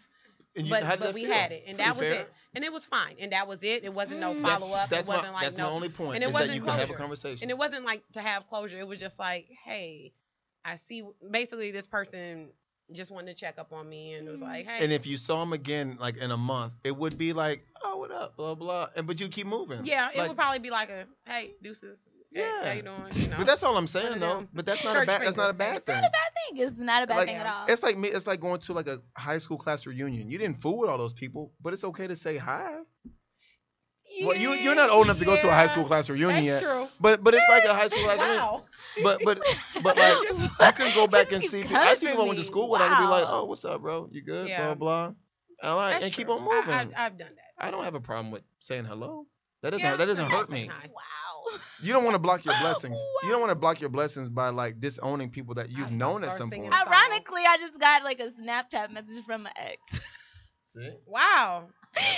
And
but
how did that
we
feel?
had it, and
Pretty
that was
fair.
it, and it was fine, and that was it. It wasn't no
Mm.
follow up. It wasn't like
That's my
no,
only point
and it
is that
wasn't
you can have a
closure.
conversation.
And it wasn't like to have closure. It was just like, hey, I see. Basically, this person just wanted to check up on me, and it was like, hey,
And if you saw him again, like in a month, it would be like, oh, what up, blah blah, and but you keep moving.
yeah, it
Like,
would probably be like a, hey, deuces, hey, how
yeah.
you doing? You know,
But that's all I'm
one
saying
of
though.
them
But that's not a
church
bad. That's not a
fingers.
bad thing.
Not a bad thing. It's not a bad
Like,
thing at all.
it's like me. It's like going to like a high school class reunion. You didn't fool with all those people, but it's okay to say hi. Well, you're not old enough to go to a high school class reunion
That's
yet.
true.
But it's like a high school class reunion.
Wow.
But like you can go back
This
and
keeps
see.
coming
I see
for
people I went to
me.
school with. I can be like,
Wow.
oh, what's up, bro? You good?
Yeah.
Blah blah. All right,
That's
and keep
true.
on moving.
I've done that.
I don't have a problem with saying hello.
Yeah,
That doesn't
yeah,
hurt
saying
me.
hi.
Wow.
You don't want to block your blessings. You don't
Wow.
want to block your blessings by like disowning people that you've
I'm
known
gonna
at
start
some
singing
point.
a song.
Ironically, I just got like a Snapchat message from my ex.
See?
Wow.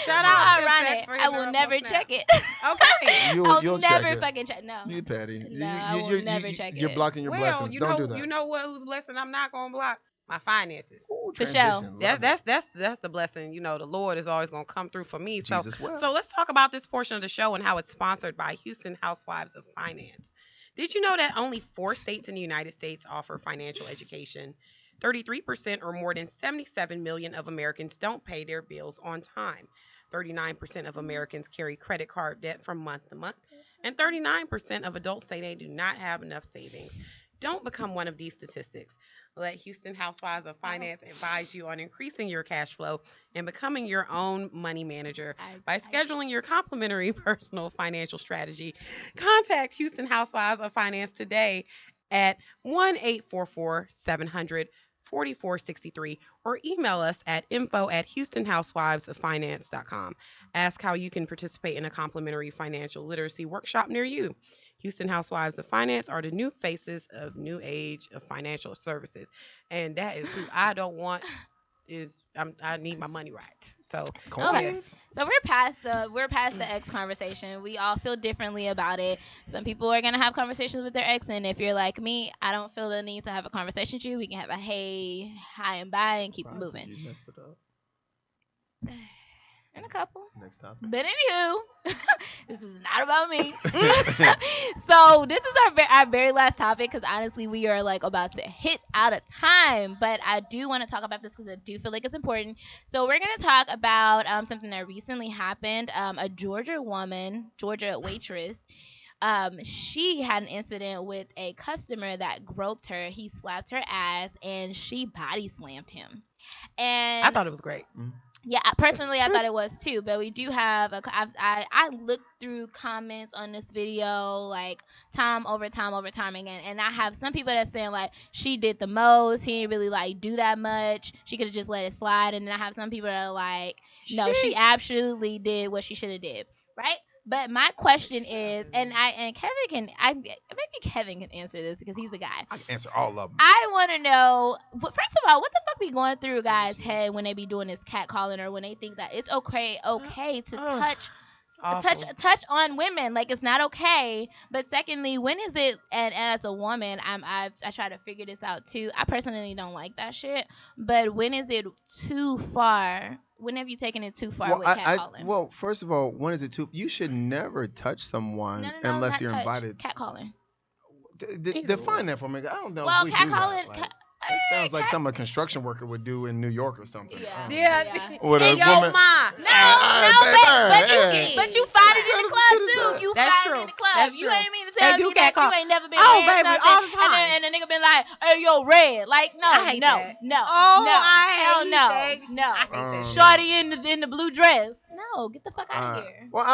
Shout out to
Ironic.
Sex for
I
hitting her
will
up on
never
Snap.
check it.
Okay.
You'll
I'll
check
never
it.
fucking check. No.
You petty.
No, I will never check
You're
it.
blocking your
Well,
blessings.
you
Don't
know,
do that.
you know what? Whose blessing I'm not gonna block? My finances.
Ooh,
For sure.
transition. Love it.
That's the blessing. You know, the Lord is always gonna come through for me. So
Jesus will.
so let's talk about this portion of the show and how it's sponsored by Houston Housewives of Finance. Did you know that only 4 states in the United States offer financial education? 33% or more than 77 million of Americans don't pay their bills on time. 39% of Americans carry credit card debt from month to month. And 39% of adults say they do not have enough savings. Don't become one of these statistics. Let Houston Housewives of Finance advise you on increasing your cash flow and becoming your own money manager. By scheduling your complimentary personal financial strategy, contact Houston Housewives of Finance today at 1-844-700-4463 or email us at info@houstonhousewivesoffinance.com. Ask how you can participate in a complimentary financial literacy workshop near you. Houston Housewives of Finance are the new faces of new age of financial services, and that is who I don't want. I need my money right. So
Okay.
yes.
So we're past the ex conversation. We all feel differently about it. Some people are gonna have conversations with their ex, and if you're like me, I don't feel the need to have a conversation with you. We can have a hey, hi, and bye, and keep it moving.
You messed it up.
And a couple.
Next topic.
But anywho, this is not about me. So this is our very last topic because honestly we are like about to hit out of time. But I do want to talk about this because I do feel like it's important. So we're gonna talk about something that recently happened. A Georgia waitress. She had an incident with a customer that groped her. He slapped her ass and she body slammed him. And
I thought it was great.
yeah, personally, I thought it was too. But we do have I looked through comments on this video like time over time again, and I have some people that saying like she did the most. He didn't really like do that much. She could have just let it slide. And then I have some people that are like, no, she absolutely did what she should have did, right? But my question is, and Kevin can answer this because he's a guy.
I can answer all of them.
I want to know, first of all, what the fuck be going through a guy's head when they be doing this catcalling or when they think that it's okay to touch on women, like it's not okay. But secondly, when is it? And as a woman, I try to figure this out too. I personally don't like that shit. But when is it too far? When have you taken it too far with catcalling?
Well, first of all, when is it too? You should never touch someone
No,
unless
not
you're
touch.
invited.
Catcalling.
Define that for me. I don't know.
Well,
if we do that.
catcalling.
Like, it sounds like something a construction worker would do in New York or something.
Yeah.
Yeah.
With a
In your
woman.
mind.
But you find it in the club too. You
That's
find it
true.
in the club.
That's
You
true.
ain't mean to
They
tell
do
me that
catcall.
you ain't never been
Oh,
married or
baby,
something.
all the time.
And the nigga been like, hey, yo, red. Like, no,
I hate
no,
that.
no,
Oh,
no,
I
hell
hate
no,
that.
no.
I hate that.
Shorty in the blue dress. No, get the fuck out of here.
Well,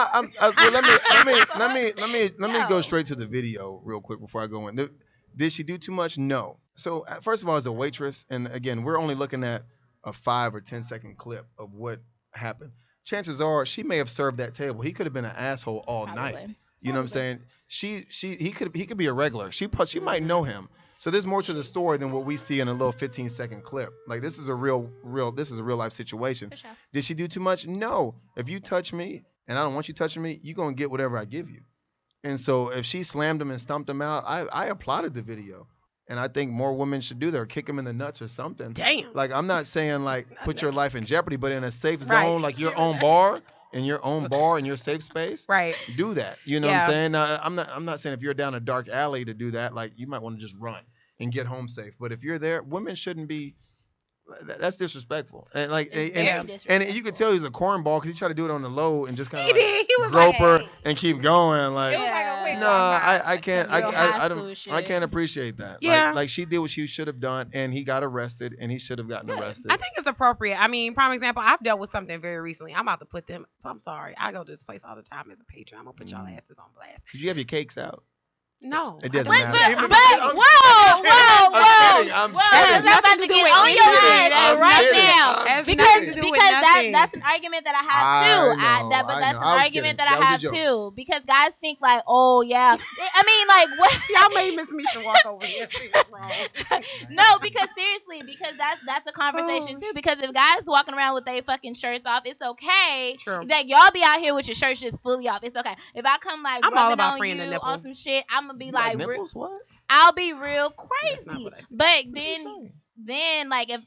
let me
No.
go straight to the video real quick before I go in. Did she do too much? No. So first of all, as a waitress, and again, we're only looking at a 5 or 10 second clip of what happened. Chances are she may have served that table. He could have been an asshole all night.
Probably.
You know what I'm saying? He could be a regular. She might know him. So there's more to the story than what we see in a little 15-second clip. Like this is a real life situation.
For sure.
Did she do too much? No. If you touch me and I don't want you touching me, you're gonna get whatever I give you. And so if she slammed him and stumped him out, I applauded the video. And I think more women should do that, or kick him in the nuts or something.
Damn.
Like, I'm not saying like put your life in jeopardy, but in a safe
Right.
zone, like your own bar, in your safe space,
Right.
do that. You know what I'm
Yeah.
saying? I'm not saying if you're down a dark alley to do that, like you might want to just run and get home safe. But if you're there, women shouldn't be. That's disrespectful. And like,
It's
and,
very
and
disrespectful.
you could tell he's a cornball because he tried to do it on the low and just kind
He
of
did. He was
grope her
like,
and keep going. Like,
it was like a wigwam
no,
vibe.
I can't.
Some real high
I
school
don't.
shit.
I can't appreciate that.
Yeah.
Like she did what she should have done, and he got arrested, and he should have gotten
Good.
arrested.
I think it's appropriate. I mean, prime example, I've dealt with something very recently. I'm about to put them. I'm sorry. I go to this place all the time as a patron. I'm gonna put y'all asses on blast.
Did you have your cakes out?
No.
It doesn't
I
But,
don't.
matter.
but,
Even-
but,
I'm
whoa,
I'm
whoa,
kidding.
I'm about to get on your ass
I'm
right
kidding.
now.
I'm
Has
kidding.
nothing to do with
Because
nothing.
that's an argument that I have too.
I know,
But
I
that's
know.
an
I was
argument
kidding.
that I
That was a
have
joke.
too. Because guys think like, oh yeah. I mean, like what?
Y'all made Miss Misha walk over here. See what's wrong.
No, because seriously, because that's a conversation
Oh,
too. Because if guys walking around with their fucking shirts off, it's okay.
True.
That y'all be out here with your shirts just fully off. It's okay. If I come like
I'm all
rubbing
about
on
freeing the
you
nipple.
on some shit, I'm gonna be
You
like,
nipples? What?
I'll be real
That's not
crazy.
what I said.
But
What you
then
saying?
then like if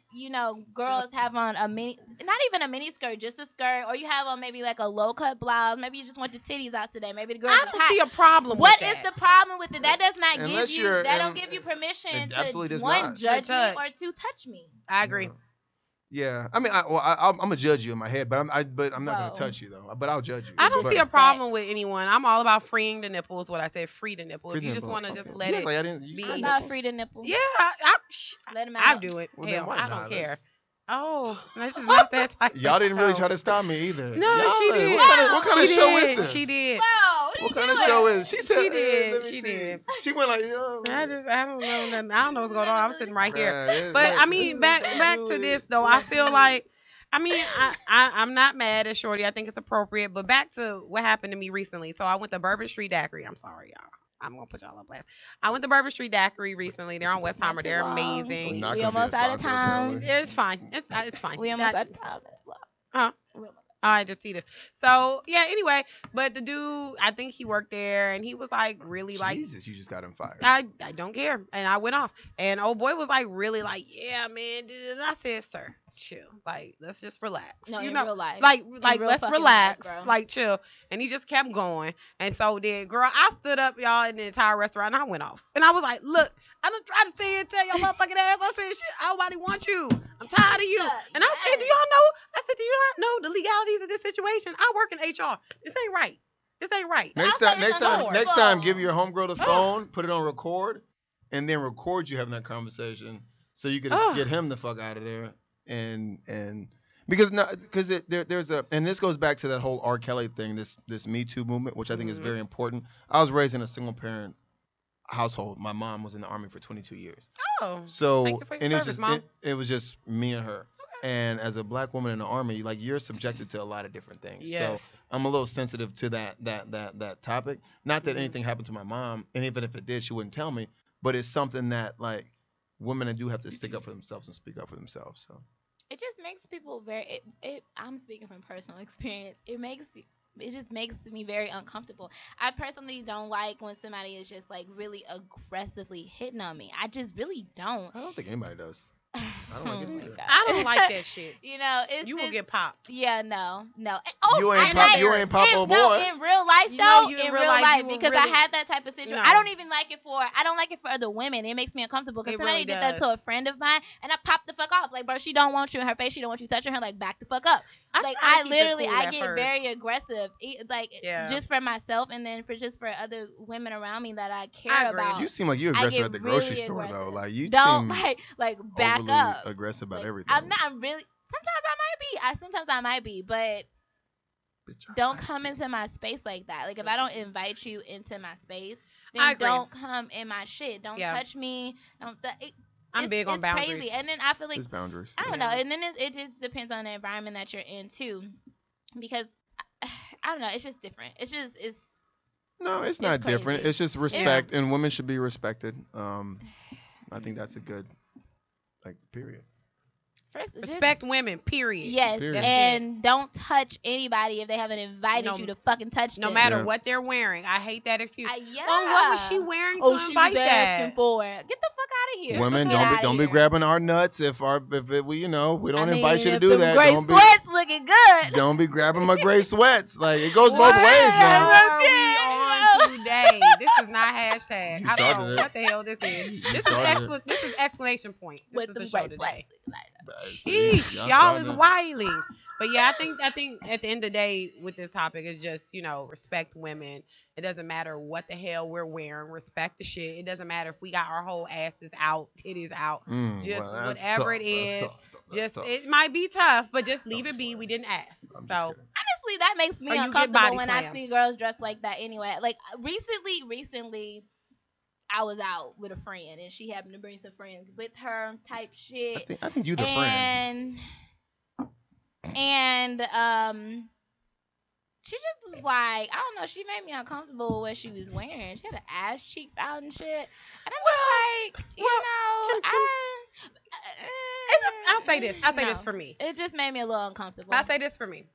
girls have on a mini, not even a mini skirt, just a skirt, or you have on maybe like a low cut blouse, maybe you just want your titties out today, maybe the girls
I
is
don't
hot.
see a problem
What
with
is
that.
the problem with it? That does not
Unless
give you
you're-
that don't
and-
give you permission
it absolutely
to
does
one
not.
judge me
touch.
or two touch me.
I agree.
Yeah, I mean, I'm gonna judge you in my head, but I'm not
Whoa.
gonna touch you though. But I'll judge you.
I don't
But-
see a problem with anyone. I'm all about freeing the nipple. Is what I said. Free the nipple.
Free
If you
the
just
nipple.
want to just
Okay.
let
You
it.
act like I didn't- you
be-
said
I'm
nipple.
about free the nipple.
Yeah,
Let him
I
out.
do it.
Well, then
Hell,
why
I
not?
don't care.
Let's-
Oh, this is not that type.
Y'all
of
didn't really
show.
try to stop me either.
No,
Y'all,
she did.
What kind of
She
show
did.
is this?
She did.
Whoa,
What kind of show is? She said.
She did.
Let me
She
see.
did.
She went like, yo.
I don't know nothing. I don't know what's going on. I'm sitting right here.
Man, it's
But
like-
I mean, back to this though. I feel like, I mean, I'm not mad at Shorty. I think it's appropriate. But back to what happened to me recently. So I went to Bourbon Street Daiquiri. I'm sorry, y'all. I'm gonna put y'all on blast. I went to Bourbon Street Daiquiri recently. They're on Westheimer.
Not too
They're
long.
amazing.
Not
We
gonna be
almost
a
out of
sponsor,
time.
apparently.
It's fine. It's fine.
We almost out of time. That's a lot.
Huh?
We almost-
I just see this. So yeah. Anyway, but the dude, I think he worked there, and he was like really like.
Jesus, you just got him fired.
I don't care, and I went off, and old boy was like really like, yeah, man. And I said, sir, chill, like let's just relax.
No,
you
in
know,
real life.
like
real
let's
fucking
relax,
life, bro.
like chill. And he just kept going, and so then, girl, I stood up, y'all, in the entire restaurant, and I went off, and I was like, look, I done tried to say and tell your motherfucking ass. I said, shit, nobody wants you. I'm tired of you. And I said, do y'all know? I said, do you not know the legalities of this situation? I work in HR. This ain't right. This ain't right.
Next
I'll
time,
say
next
it's on
time,
board.
next time, give your homegirl the
Oh.
phone, put it on record, and then record you having that conversation, so you could
Oh.
get him the fuck out of there. And because there's a, and this goes back to that whole R. Kelly thing, this Me Too movement, which I think is
Mhm.
very important. I was raised in a single parent household. My mom was in the army for 22 years.
Oh.
So
Thank you for your
and
service, Mom.
it was just me and her. And as a black woman in the army, like you're subjected to a lot of different things.
Yes.
So I'm a little sensitive to that topic. Not that
Mhm.
anything happened to my mom, and even if it did, she wouldn't tell me. But it's something that like women do have to stick up for themselves and speak up for themselves. So
It just makes people very. I'm speaking from personal experience. It just makes me very uncomfortable. I personally don't like when somebody is just like really aggressively hitting on me. I just really don't.
I don't think anybody does. I don't like it
Oh my
either.
God.
I don't like that shit.
You know, it's
You will
just,
get popped.
Yeah, no. Oh,
You ain't
and
pop-
like,
you ain't pop, old
No,
boy.
in real life
You
though,
know you
in real life,
you will
because
really-
I had that type of situation.
No.
I don't even like it for. I don't like it for other women. It makes me uncomfortable because
It
somebody
really
did that
does.
to a friend of mine, and I popped the fuck off. Like, bro, she don't want you in her face. She don't want you touching her. Like, back the fuck up. Like,
try to
I
keep it
literally,
cool
I
at
get
first.
very aggressive. Like,
Yeah.
just for myself, and then for other women around me that I care
I agree.
about.
You seem like you're
I
aggressive
get
at the grocery
really
store though.
aggressive.
Like you
Don't
seem
like back
overly
up.
aggressive about
Like,
everything.
I'm not really. Sometimes I might be, but
Bitch, I
don't
like
come
you.
into my space like that. Like if I don't invite you into my space,
I
then
agree.
don't come in my shit. Don't
Yeah.
touch me. Don't.
I'm big on
it's
boundaries.
crazy. And then I feel like
There's boundaries.
I don't
Yeah.
know. And then it just depends on the environment that you're in too, because I don't know. It's just different. It's
No, it's not different.
crazy.
It's just respect, and women should be respected. I think that's a good, like, period.
First, just
Respect women. Period.
yes,
Period.
That's it.
and don't touch anybody if they haven't invited you
No,
to fucking touch
no
them.
matter
Yeah.
what they're wearing. I hate that excuse. Well, what was she
Yeah.
wearing
Oh,
to
she was
invite
asking
that?
for it. Get the fuck out of here.
Get the
Women,
Get
fuck.
out of
don't be
here.
grabbing our nuts if we we
I
don't invite
mean,
you to
if
do
them
that.
gray sweats looking good.
Don't be grabbing my gray sweats. Like it goes
What
both ways
That's
now.
are
okay,
we
you
on
know.
today? This is not hashtag.
You
I don't
started
know
it.
what the hell this is.
You
This is
started it.
this is exclamation point. This
With
is the
them
show
gray sweats
today.
looking like.
See,
Sheesh,
y'all
y'all is
starting it.
wilding. But yeah, I think at the end of the day with this topic is just, respect women. It doesn't matter what the hell we're wearing. Respect the shit. It doesn't matter if we got our whole asses out, titties out. Just
Well, that's
whatever
tough.
it
That's
is.
tough. That's
Just
tough.
it might be tough, but just leave
I'm
it
just
be. We
playing.
didn't ask.
I'm just
So
kidding.
Honestly, that makes me
or you get
uncomfortable
body
when I
slammed.
see girls dressed like that anyway. Like recently I was out with a friend and she happened to bring some friends with her type shit.
I think you the friend.
And she just was like, I don't know, she made me uncomfortable with what she was wearing. She had her ass cheeks out and shit. And I'm just like,
Well, can I'll say this. I'll say this
no.
for me.
It just made me a little uncomfortable.
I'll say this for me.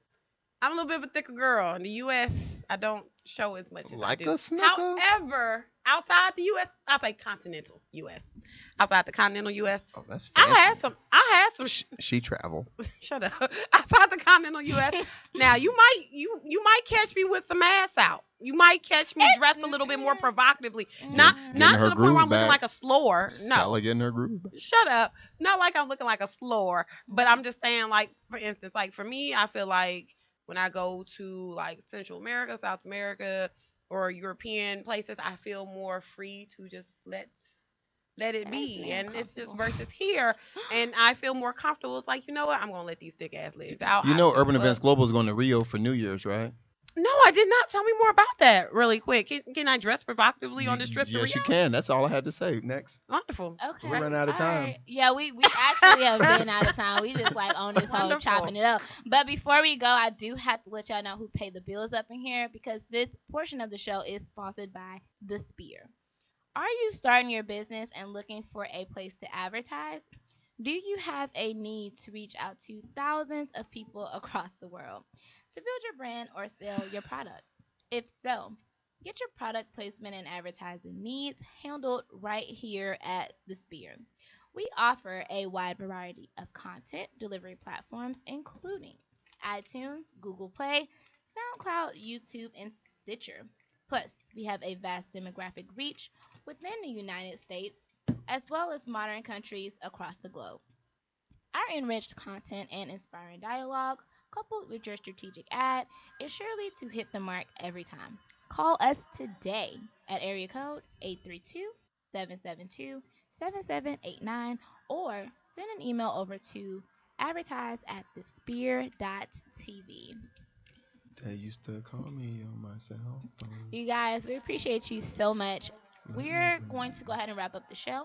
I'm a little bit of a thicker girl. In the U.S., I don't show as much as I
Like
do.
a snooker.
However, outside the U.S., I'll say continental U.S. Outside the continental U.S.,
Oh, that's
I
fancy.
had some. I had some.
She travel.
Shut up. Outside the continental U.S. Now you might catch me with some ass out. You might catch me dressed a little bit more provocatively. Not
Getting
not
her
to the point where
groove
I'm looking
back.
like a slore. No.
Stella getting her groove back.
Shut up. Not like I'm looking like a slore, but I'm just saying, like, for instance, like for me, I feel like when I go to like Central America, South America, or European places, I feel more free to just let it
That makes
be.
me
And it's just
uncomfortable.
versus here, and I feel more comfortable. It's like, you know what? I'm gonna let these thick ass legs out.
You
I
know,
don't give a
Urban Events
fuck.
Global is going to Rio for New Year's, right?
No, I did not. Tell me more about that really quick. Can I dress provocatively on this trip to
Yes,
Rio?
you can. That's all I had to say. Next.
Wonderful.
Okay.
We're running out of
All
time.
right. Yeah, we actually have been out of time. We just like on this whole
Wonderful.
chopping it up. But before we go, I do have to let y'all know who paid the bills up in here because this portion of the show is sponsored by The Spear. Are you starting your business and looking for a place to advertise? Do you have a need to reach out to thousands of people across the world to build your brand or sell your product? If so, get your product placement and advertising needs handled right here at The Spear. We offer a wide variety of content delivery platforms, including iTunes, Google Play, SoundCloud, YouTube, and Stitcher. Plus, we have a vast demographic reach within the United States as well as modern countries across the globe. Our enriched content and inspiring dialogue, coupled with your strategic ad, is surely to hit the mark every time. Call us today at area code 832 772 7789 or send an email over to advertise at thespear.tv.
They used to call me on my cell phone.
You guys, we appreciate you so much. We're going to go ahead and wrap up the show.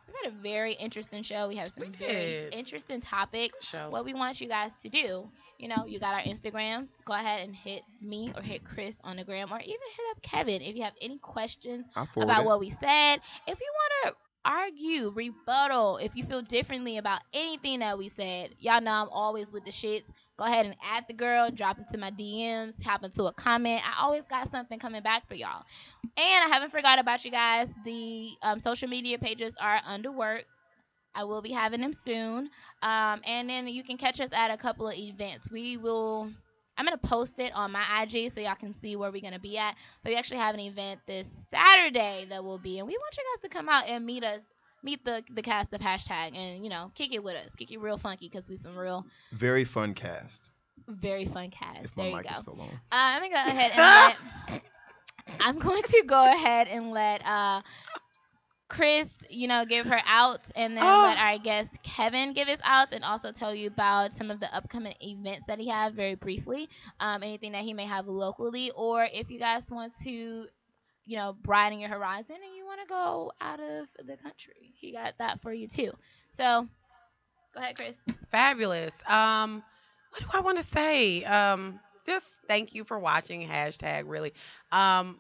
We've had a very interesting show. We have some
We
very
did.
interesting topics.
Show.
What we want you guys to do, you got our Instagrams. Go ahead and hit me or hit Chris on the gram or even hit up Kevin if you have any questions
I forward
about
it.
what we said. If you want to argue, rebuttal, if you feel differently about anything that we said, y'all know I'm always with the shits. Go ahead and add the girl, drop into my DMs, hop into a comment. I always got something coming back for y'all. And I haven't forgot about you guys. The social media pages are under works. I will be having them soon. And then you can catch us at a couple of events. I'm going to post it on my IG so y'all can see where we're going to be at. But we actually have an event this Saturday that we'll be. And we want you guys to come out and meet us. Meet the cast of hashtag and kick it with us, kick it real funky because we some real
Very fun cast.
very fun cast.
If my
There you
mic
go.
is still on.
I'm gonna go ahead and let I'm going to go ahead and let Chris, give her outs, and then let our guest Kevin give his outs, and also tell you about some of the upcoming events that he have very briefly. Anything that he may have locally, or if you guys want to, broaden your horizon and you want to go out of the country, he got that for you too. So go ahead, Chris.
Fabulous. What do I want to say? Just thank you for watching. Hashtag really. Um,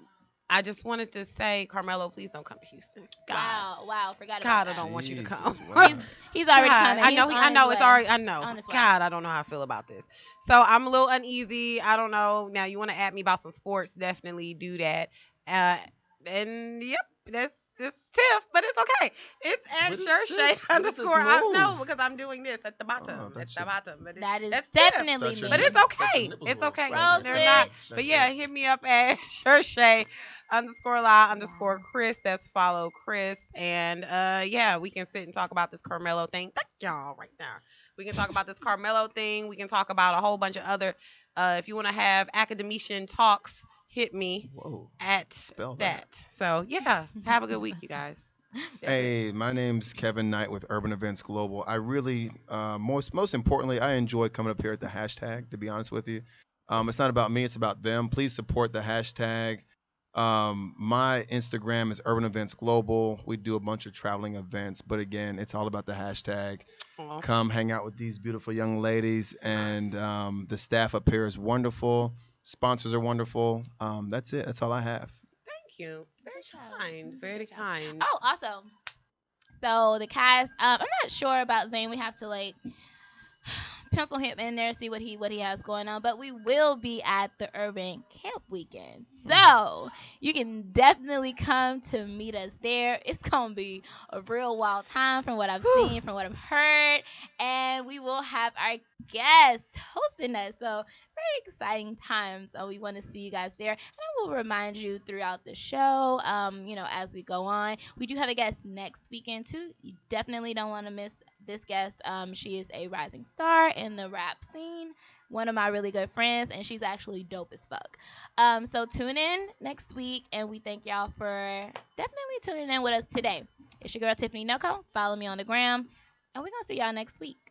I just wanted to say, Carmelo, please don't come to Houston. God,
Wow, forgot about
God, I
that.
don't want you to
Jesus,
come.
wow.
He's already
God,
coming.
I
He's
know. I
on his
know. It's
way.
already. I know.
On his way.
God, I don't know how I feel about this. So I'm a little uneasy. I don't know. Now you want to add me about some sports? Definitely do that. Uh, and yep, that's Tiff, but it's okay. It's at
What is
Shershay
this? What is this
underscore. I know
move?
because I'm doing this at the
Oh, I
bottom. At
thought
the bottom, but
That is
that's Tiff.
definitely
thought your
But
me.
it's
nipple, thought your
okay.
nipples
It's
were
okay.
exposed or
They're
something.
not.
Roasted.
But
That's
yeah,
right.
hit me up at Shershay underscore live underscore
Wow.
Chris. That's follow Chris. And yeah, we can sit and talk about this Carmelo thing. Thank y'all right now. We can talk about this Carmelo thing. We can talk about a whole bunch of other if you want to have academician talks, hit me
Whoa.
at
Spell that.
that. So yeah, have a good week, you guys. That's it.
Hey, my name's Kevin Knight with Urban Events Global. I really, most importantly, I enjoy coming up here at the hashtag. To be honest with you, it's not about me; it's about them. Please support the hashtag. My Instagram is Urban Events Global. We do a bunch of traveling events, but again, it's all about the hashtag.
Aw,
Come hang out with these beautiful young ladies,
it's nice.
and the staff up here is wonderful. Sponsors are wonderful. That's it. That's all I have.
Thank you. Very
Good job.
kind. Very
Good job.
kind.
Oh, also, so the cast. I'm not sure about Zane. We have to like pencil him in there, see what he has going on. But we will be at the Urban Camp Weekend, so you can definitely come to meet us there. It's gonna be a real wild time from what I've
Whew.
seen, from what I've heard, and we will have our guest hosting us. So very exciting times. We want to see you guys there, and I will remind you throughout the show. As we go on, we do have a guest next weekend too. You definitely don't want to miss this guest. She is a rising star in the rap scene, one of my really good friends, and she's actually dope as fuck. So tune in next week, and we thank y'all for definitely tuning in with us today. It's your girl Tiffany Noko. Follow me on the gram, and we're gonna see y'all next week.